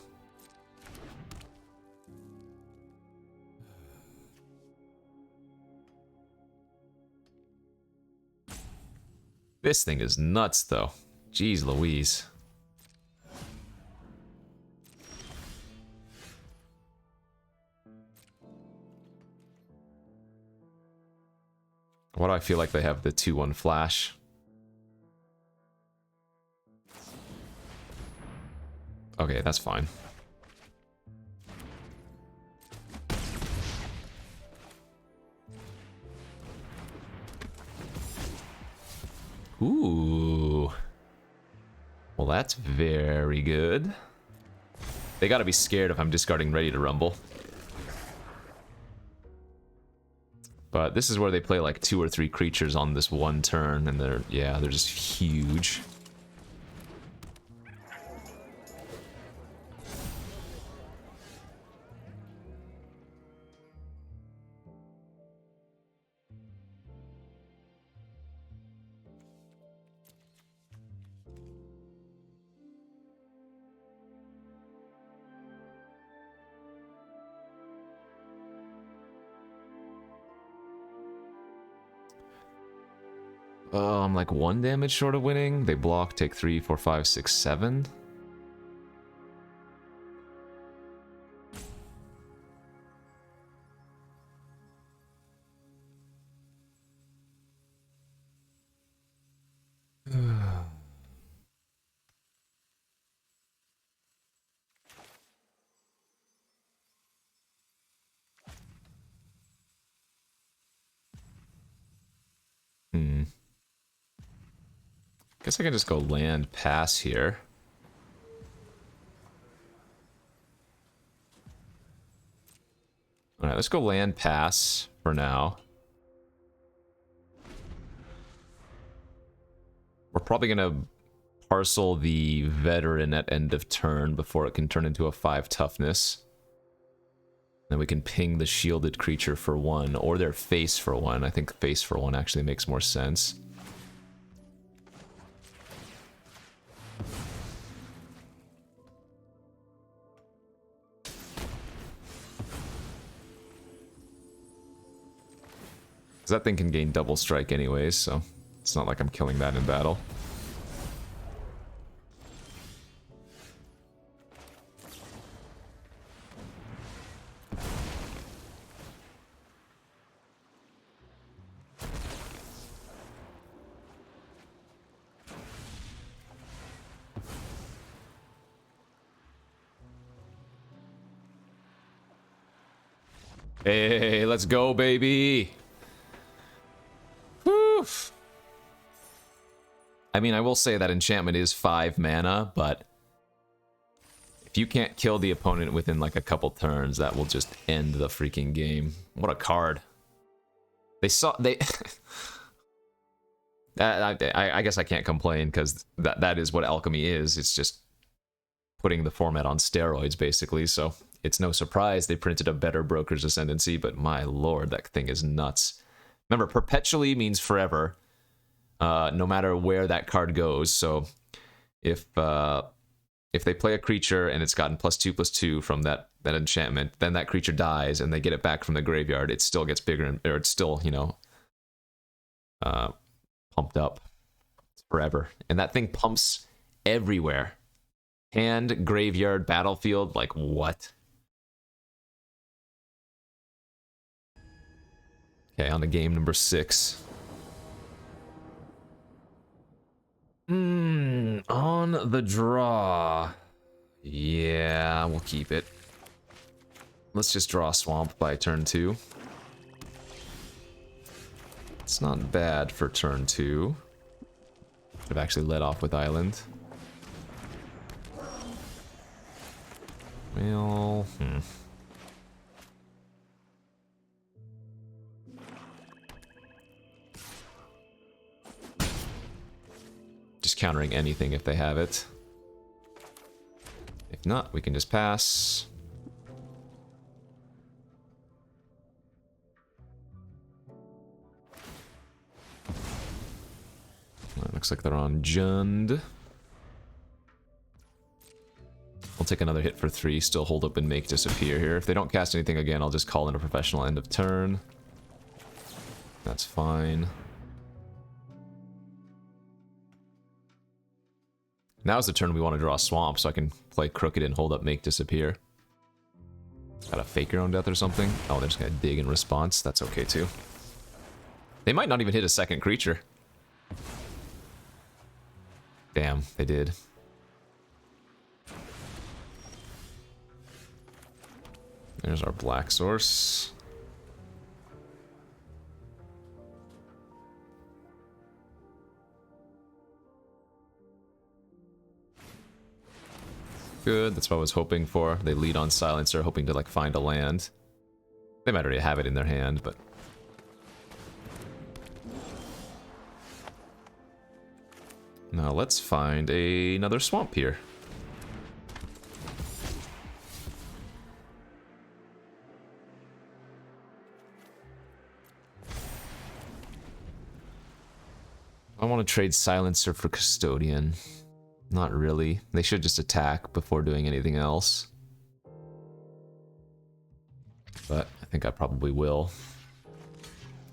This thing is nuts, though. Jeez Louise. Why do I feel like they have the 2-1 flash? Okay, that's fine. Ooh. Well, that's very good. They gotta be scared if I'm discarding Ready to Rumble. But this is where they play like 2 or 3 creatures on this one turn, and they're just huge. I'm like 1 damage short of winning. They block, take 3, 4, 5, 6, 7. Guess I can just go land pass here. Alright, let's go land pass for now. We're probably gonna parcel the veteran at end of turn before it can turn into a 5 toughness. Then we can ping the shielded creature for 1, or their face for 1. I think face for 1 actually makes more sense. That thing can gain double strike anyways, so it's not like I'm killing that in battle. Hey, let's go, baby! I mean, I will say that enchantment is 5 mana, but if you can't kill the opponent within like a couple turns, that will just end the freaking game. What a card. They I guess I can't complain, because that is what Alchemy is. It's just putting the format on steroids, basically, so it's no surprise they printed a better Broker's Ascendancy, but my lord, that thing is nuts. Remember, perpetually means forever. No matter where that card goes. So if they play a creature and it's gotten +2/+2 from that enchantment, then that creature dies and they get it back from the graveyard, it still gets bigger, or it's still, you know, pumped up forever. And that thing pumps everywhere. Hand, graveyard, battlefield, like what? Okay, on to game number 6. On the draw. Yeah, we'll keep it. Let's just draw a swamp by turn 2. It's not bad for turn 2. I've actually led off with island. Well, Just countering anything if they have it. If not, we can just pass. Looks like they're on Jund. I'll take another hit for 3, still hold up and make disappear here. If they don't cast anything again, I'll just call in a professional end of turn. That's fine. Now's the turn we want to draw a swamp, so I can play Crooked and hold up, make disappear. Got a fake your own death or something? Oh, they're just gonna dig in response. That's okay too. They might not even hit a second creature. Damn, they did. There's our black source. Good, that's what I was hoping for. They lead on Silencer, hoping to like find a land. They might already have it in their hand, but... Now let's find another swamp here. I want to trade Silencer for Custodian. Not really. They should just attack before doing anything else. But I think I probably will.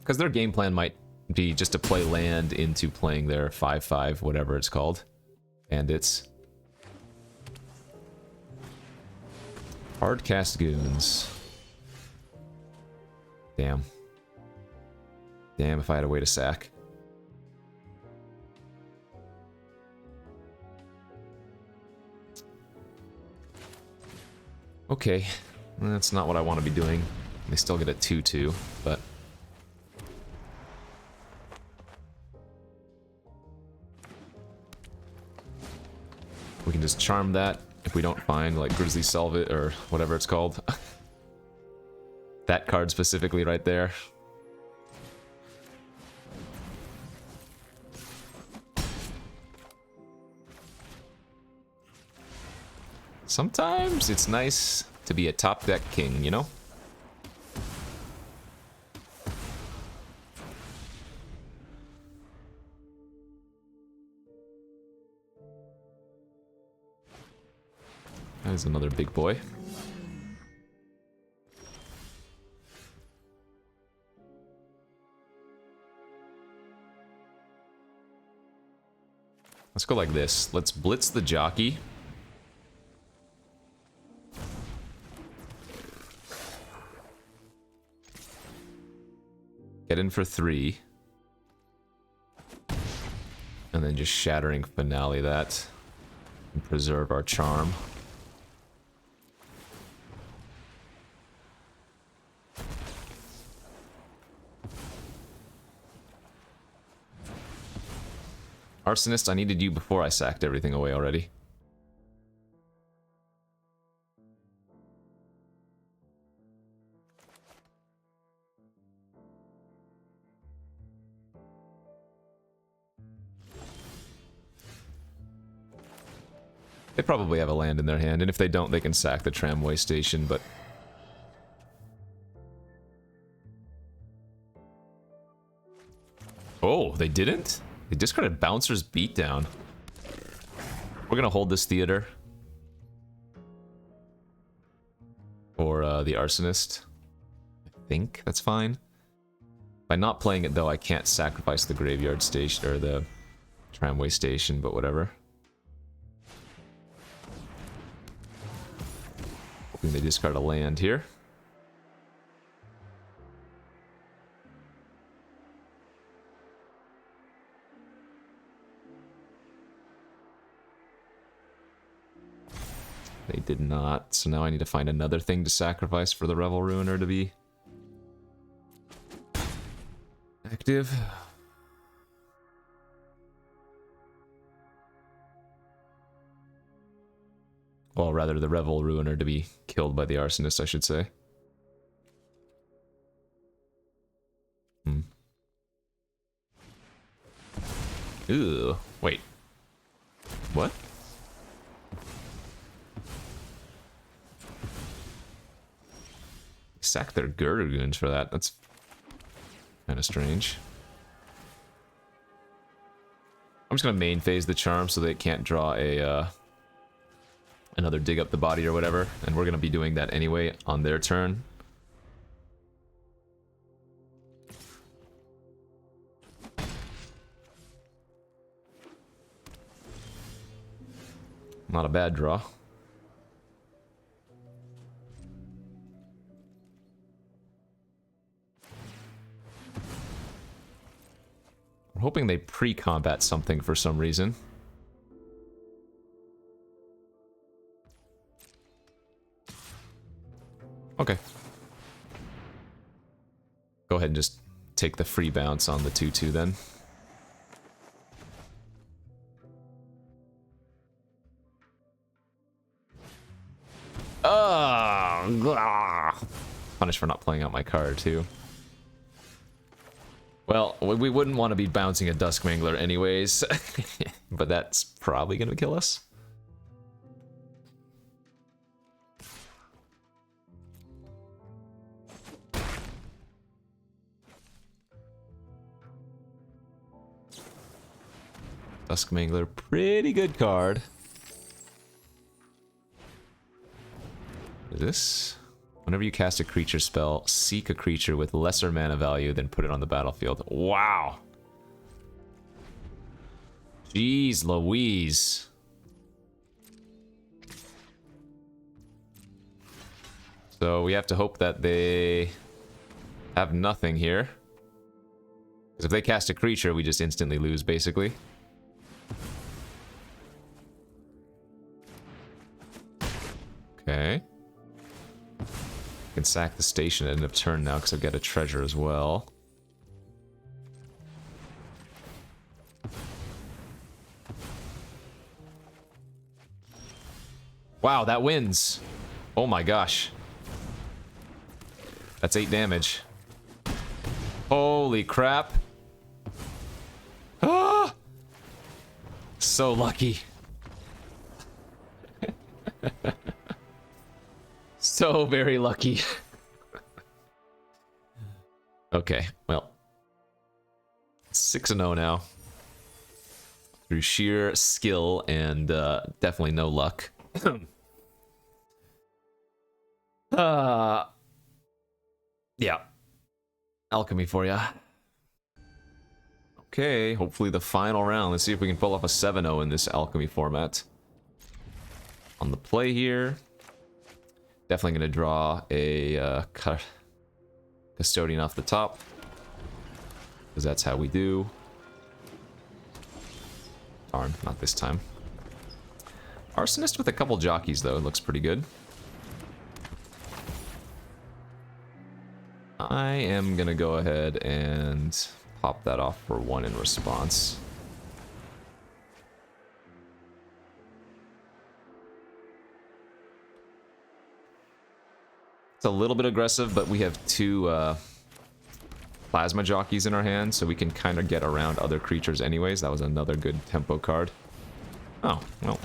Because their game plan might be just to play land into playing their 5/5, whatever it's called. Bandits. Hard cast goons. Damn. Damn if I had a way to sack. Okay, that's not what I want to be doing. They still get a 2/2, but... we can just charm that if we don't find, like, Grizzly Salvet or whatever it's called. That card specifically right there. Sometimes it's nice to be a top deck king, you know? That is another big boy. Let's go like this. Let's blitz the jockey. Get in for 3. And then just shattering finale that. And preserve our charm. Arsonist, I needed you before I sacked everything away already. They probably have a land in their hand, and if they don't, they can sack the tramway station, but... Oh, they didn't? They discarded Bouncer's Beatdown. We're gonna hold this theater. Or the Arsonist. I think that's fine. By not playing it, though, I can't sacrifice the graveyard station, or the tramway station, but whatever. Hoping they discard a land here. They did not, so now I need to find another thing to sacrifice for the Revel Ruiner to be active. Well, rather the Revel Ruiner to be killed by the Arsonist, I should say. Ew, wait. What? Sack their Girder Goons for that. That's kind of strange. I'm just gonna main phase the charm so they can't draw a another dig up the body or whatever, and we're gonna be doing that anyway on their turn. Not a bad draw. I'm hoping they pre-combat something for some reason. Okay. Go ahead and just take the free bounce on the 2/2 then. Punished for not playing out my card too. Well, we wouldn't want to be bouncing a Dusk Mangler anyways, but that's probably going to kill us. Dusk Mangler, pretty good card. What is this? Whenever you cast a creature spell, seek a creature with lesser mana value, then put it on the battlefield. Wow. Jeez Louise. So we have to hope that they have nothing here. Because if they cast a creature, we just instantly lose, basically. Okay. I can sack the station at end of turn now because I've got a treasure as well. Wow, that wins. Oh my gosh. That's 8 damage. Holy crap. Ah! So lucky. So very lucky. Okay, well. 6-0 now. Through sheer skill and definitely no luck. Yeah. Alchemy for ya. Okay, hopefully the final round. Let's see if we can pull off a 7-0 in this Alchemy format. On the play here. Definitely going to draw a Custodian off the top. Because that's how we do. Darn, not this time. Arsonist with a couple jockeys, though. It looks pretty good. I am going to go ahead and pop that off for 1 in response. It's a little bit aggressive, but we have 2 plasma jockeys in our hand, so we can kind of get around other creatures anyways. That was another good tempo card. Oh, well.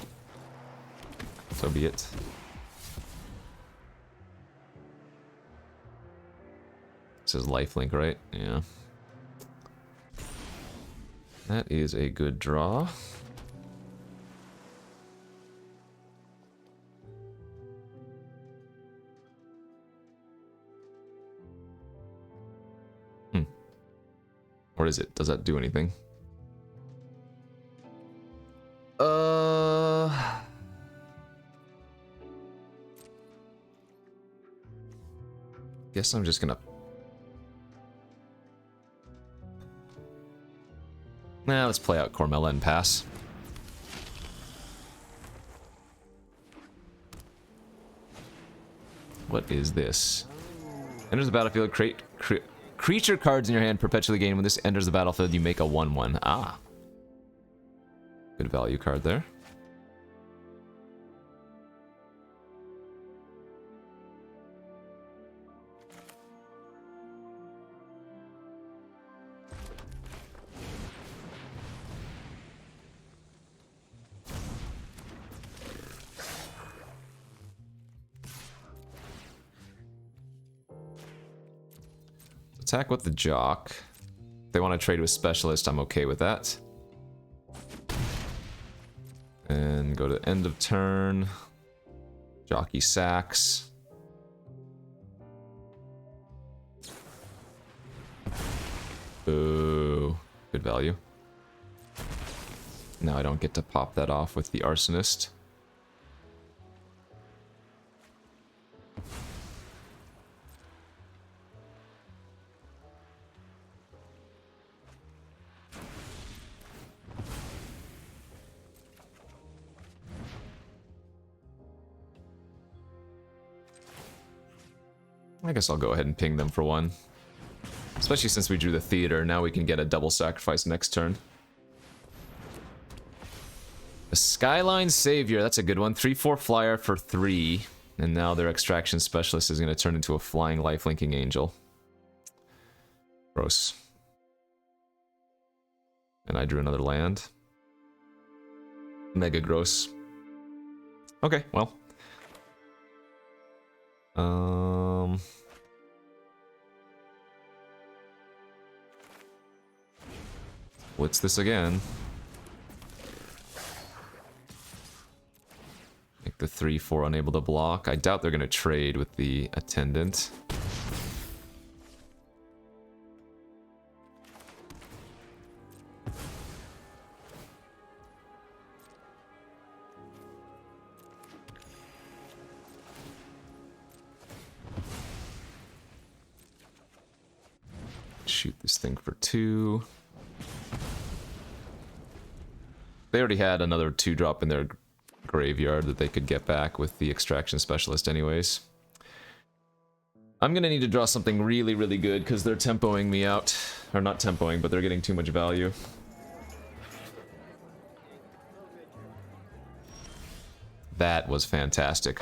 So be it. This is lifelink, right? Yeah. That is a good draw. Or is it? Does that do anything? Guess I'm just gonna... Nah, let's play out Cormella and pass. What is this? Enters the battlefield, creature cards in your hand perpetually gain. When this enters the battlefield, you make a 1/1. Ah. Good value card there. Attack with the Jock. If they want to trade with Specialist, I'm okay with that. And go to end of turn. Jockey sacks. Ooh, good value. Now I don't get to pop that off with the Arsonist. I guess I'll go ahead and ping them for one. Especially since we drew the theater, now we can get a double sacrifice next turn. The Skyline Savior, that's a good one. 3/4 flyer for 3. And now their extraction specialist is going to turn into a flying lifelinking angel. Gross. And I drew another land. Mega gross. Okay, well. What's this again? Make the 3/4 unable to block. I doubt they're going to trade with the attendant. Shoot this thing for 2. They already had another 2-drop in their graveyard that they could get back with the extraction specialist anyways. I'm gonna need to draw something really, really good because they're tempoing me out. Or not tempoing, but they're getting too much value. That was fantastic.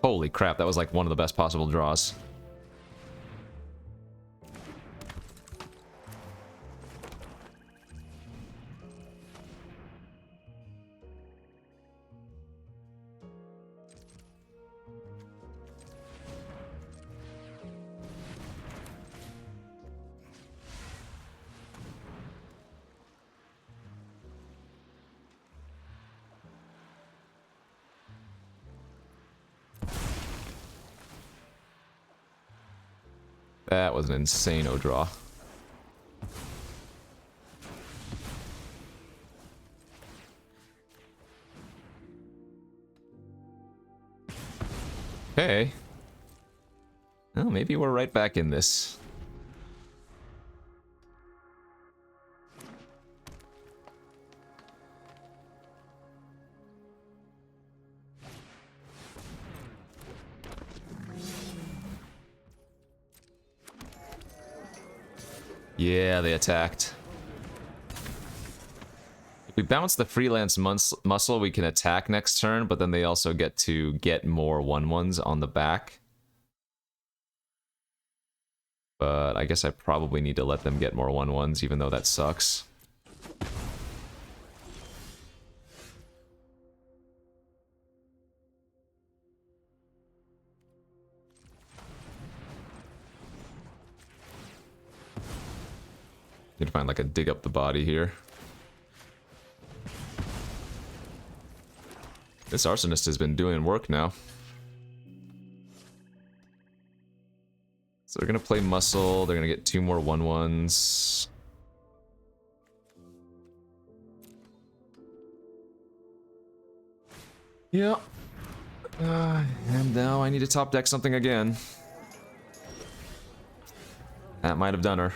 Holy crap, that was like one of the best possible draws. That was an insane-o draw. Okay. Well, maybe we're right back in this. Yeah, they attacked. If we bounce the freelance muscle, we can attack next turn, but then they also get to get more 1/1s on the back. But I guess I probably need to let them get more 1/1s, even though that sucks. Need to find like a dig up the body here. This Arsonist has been doing work now. So they're gonna play muscle, they're gonna get 2 more 1/1s. Yeah. And now I need to top deck something again. That might have done her.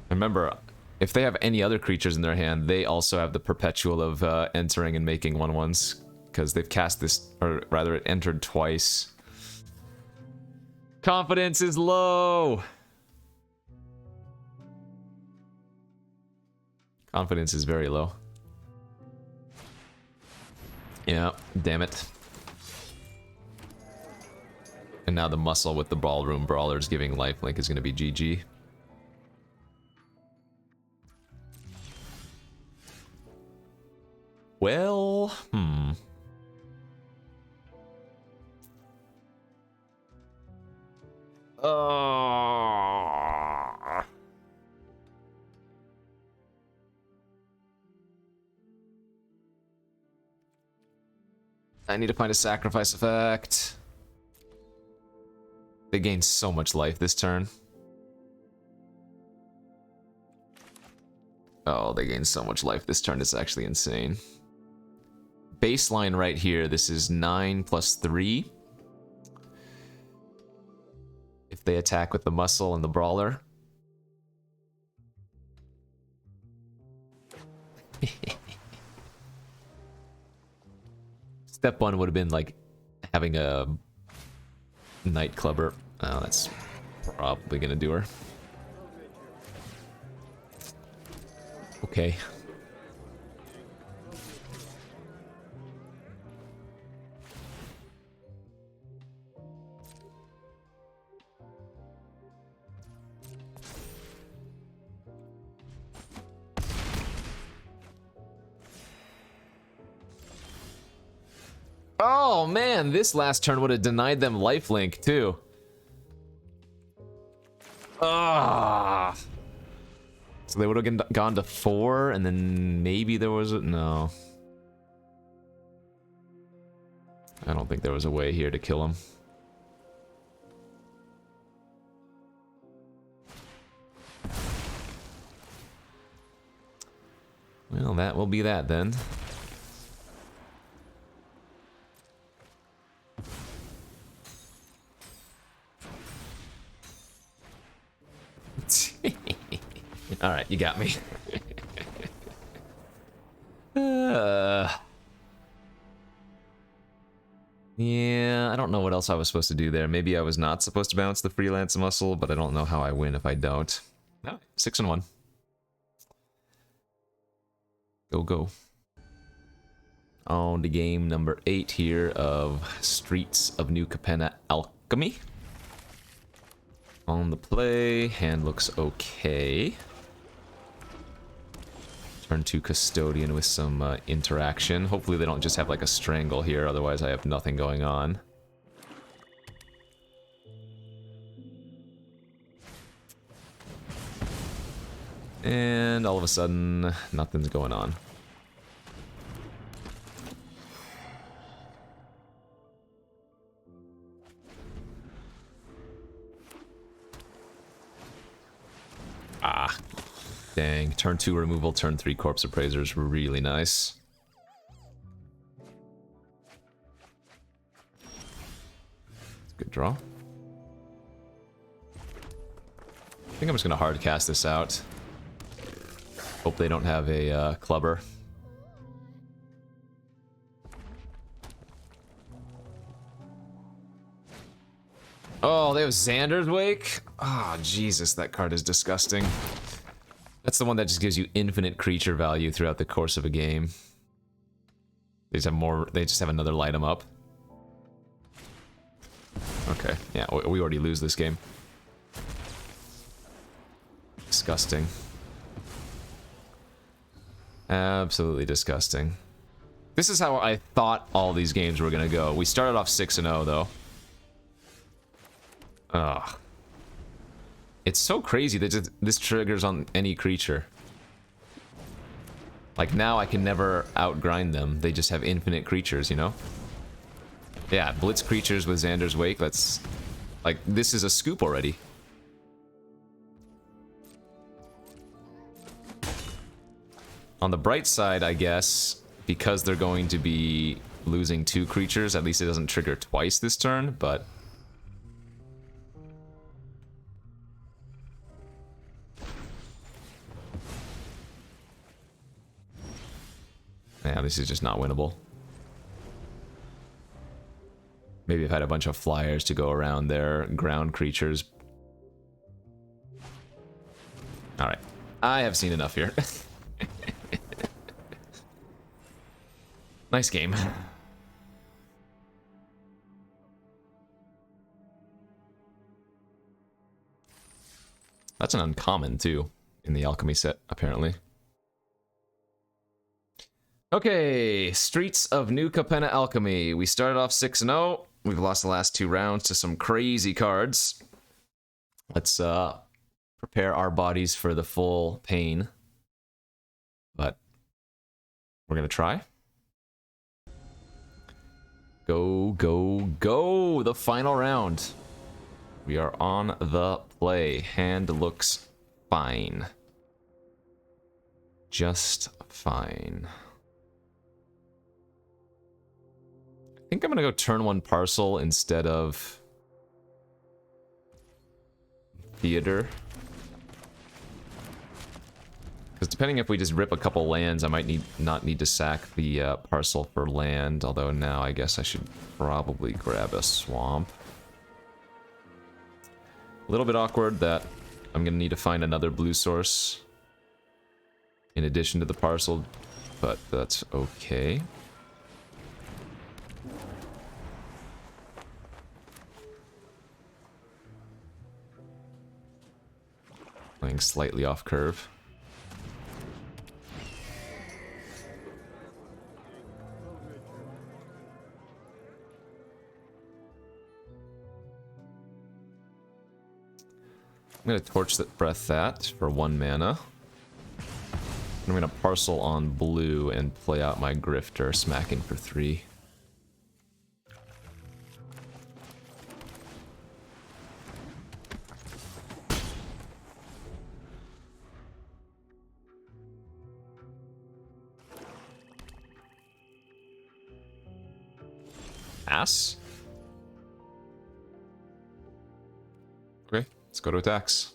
Remember, if they have any other creatures in their hand, they also have the perpetual of entering and making 1/1s. Because they've cast this, or rather it entered twice. Confidence is low! Confidence is very low. Yeah, damn it. And now the muscle with the ballroom brawlers giving lifelink is going to be GG. Well, I need to find a sacrifice effect. They gain so much life this turn. Oh, they gain so much life this turn, it's actually insane. Baseline right here, this is 9 plus 3. If they attack with the muscle and the brawler. Step 1 would have been like having a nightclubber. Oh, that's probably gonna do her. Okay. Oh man, this last turn would have denied them lifelink too. Ah. So they would have gone to 4, and then maybe there was a... No. I don't think there was a way here to kill him. Well, that will be that then. Alright, you got me. Yeah, I don't know what else I was supposed to do there. Maybe I was not supposed to bounce the freelance muscle, but I don't know how I win if I don't. No, 6-1. Go, go. On to game number 8 here of Streets of New Capenna Alchemy. On the play, hand looks okay. Turn to Custodian with some interaction. Hopefully they don't just have like a strangle here, otherwise I have nothing going on. And all of a sudden, nothing's going on. Ah. Dang. Turn 2 removal, turn 3 corpse appraisers. Really nice. Good draw. I think I'm just gonna hard cast this out. Hope they don't have a clubber. Oh, they have Xander's Wake? Ah, oh, Jesus, that card is disgusting. That's the one that just gives you infinite creature value throughout the course of a game. They just have more, they just have another light 'em up. Okay, yeah, we already lose this game. Disgusting. Absolutely disgusting. This is how I thought all these games were gonna go. We started off 6-0 though. Ugh. It's so crazy that this triggers on any creature. Like now I can never outgrind them. They just have infinite creatures, you know? Yeah, blitz creatures with Xander's Wake, that's... Like, this is a scoop already. On the bright side, I guess, because they're going to be losing 2 creatures, at least it doesn't trigger twice this turn, but... Yeah, this is just not winnable. Maybe if I had a bunch of flyers to go around their ground creatures. Alright. I have seen enough here. Nice game. That's an uncommon, too, in the alchemy set, apparently. Okay, Streets of New Capenna Alchemy. We started off 6-0. We've lost the last 2 rounds to some crazy cards. Let's prepare our bodies for the full pain. But we're gonna try. Go, go, go! The final round. We are on the play. Hand looks fine. Just fine. I think I'm gonna go turn 1 parcel instead of theater. Because depending if we just rip a couple lands, I might not need to sack the parcel for land. Although now I guess I should probably grab a swamp. A little bit awkward that I'm gonna need to find another blue source in addition to the parcel, but that's okay. Playing slightly off curve. I'm going to Torch that Breath that for 1 mana. I'm going to parcel on blue and play out my Grifter, smacking for 3. Pass? Okay, let's go to attacks.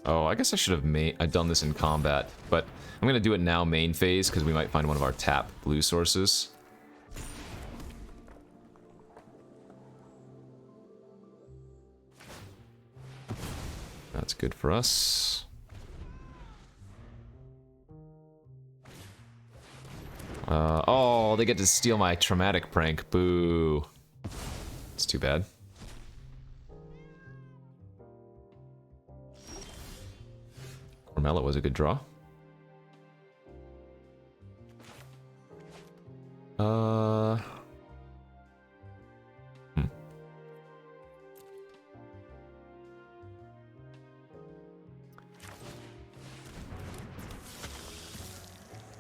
Oh, I guess I should have done this in combat, but I'm going to do it now main phase because we might find one of our tap blue sources. That's good for us. Oh, they get to steal my traumatic prank. Boo. It's too bad. Cormella was a good draw.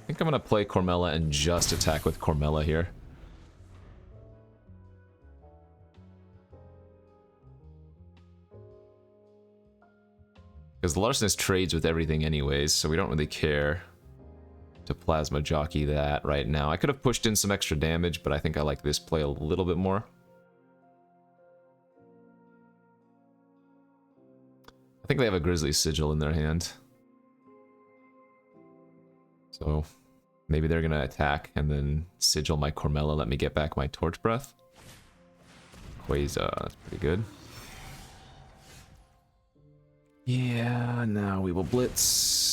I think I'm gonna play Cormella and just attack with Cormella here. Because the Larcenist trades with everything anyways, so we don't really care to Plasma Jockey that right now. I could have pushed in some extra damage, but I think I like this play a little bit more. I think they have a Grizzly Sigil in their hand. So maybe they're going to attack and then Sigil my Cormella, let me get back my Torch Breath. Quasar, that's pretty good. Yeah, now we will blitz.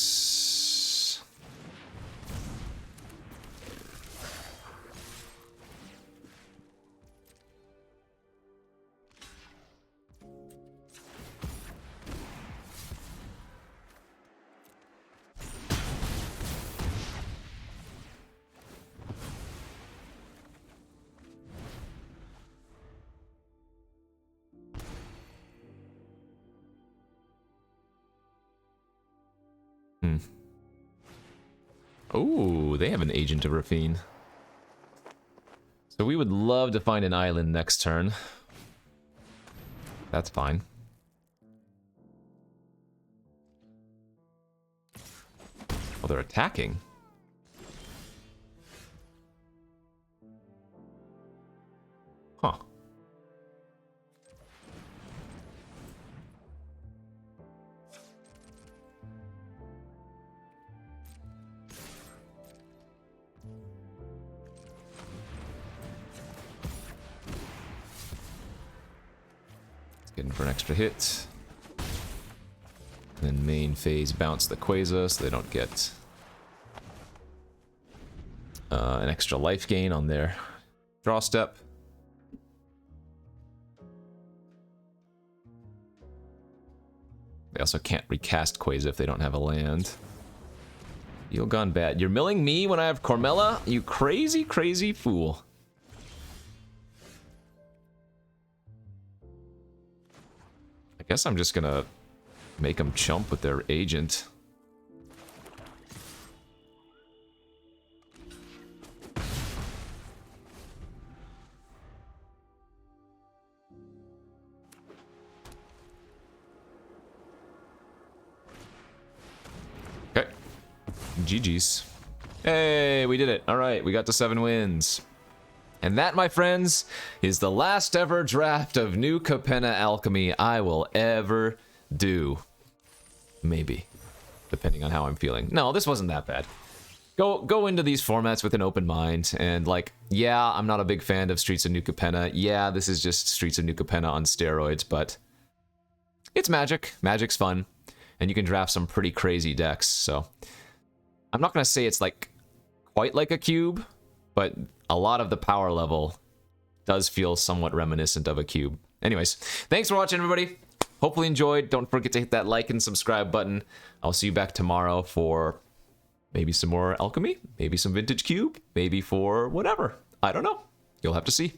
Oh, they have an Agent of Rafine. So we would love to find an island next turn. That's fine. Oh, they're attacking. Huh. Getting for an extra hit. And then main phase bounce the Quasar so they don't get an extra life gain on their draw step. They also can't recast Quasar if they don't have a land. Deal gone bad. You're milling me when I have Cormella? You crazy, crazy fool. guess I'm just gonna make them chump with their agent. Okay. GG's. Hey, we did it. All right, we got to 7 wins. And that, my friends, is the last ever draft of new Capenna Alchemy I will ever do. Maybe. Depending on how I'm feeling. No, this wasn't that bad. Go into these formats with an open mind, and like, yeah, I'm not a big fan of Streets of New Capenna. Yeah, this is just Streets of New Capenna on steroids, but it's Magic. Magic's fun, and you can draft some pretty crazy decks, so I'm not gonna say it's like quite like a cube, but a lot of the power level does feel somewhat reminiscent of a cube. Anyways, thanks for watching, everybody. Hopefully enjoyed. Don't forget to hit that like and subscribe button. I'll see you back tomorrow for maybe some more alchemy, maybe some vintage cube, maybe for whatever. I don't know. You'll have to see.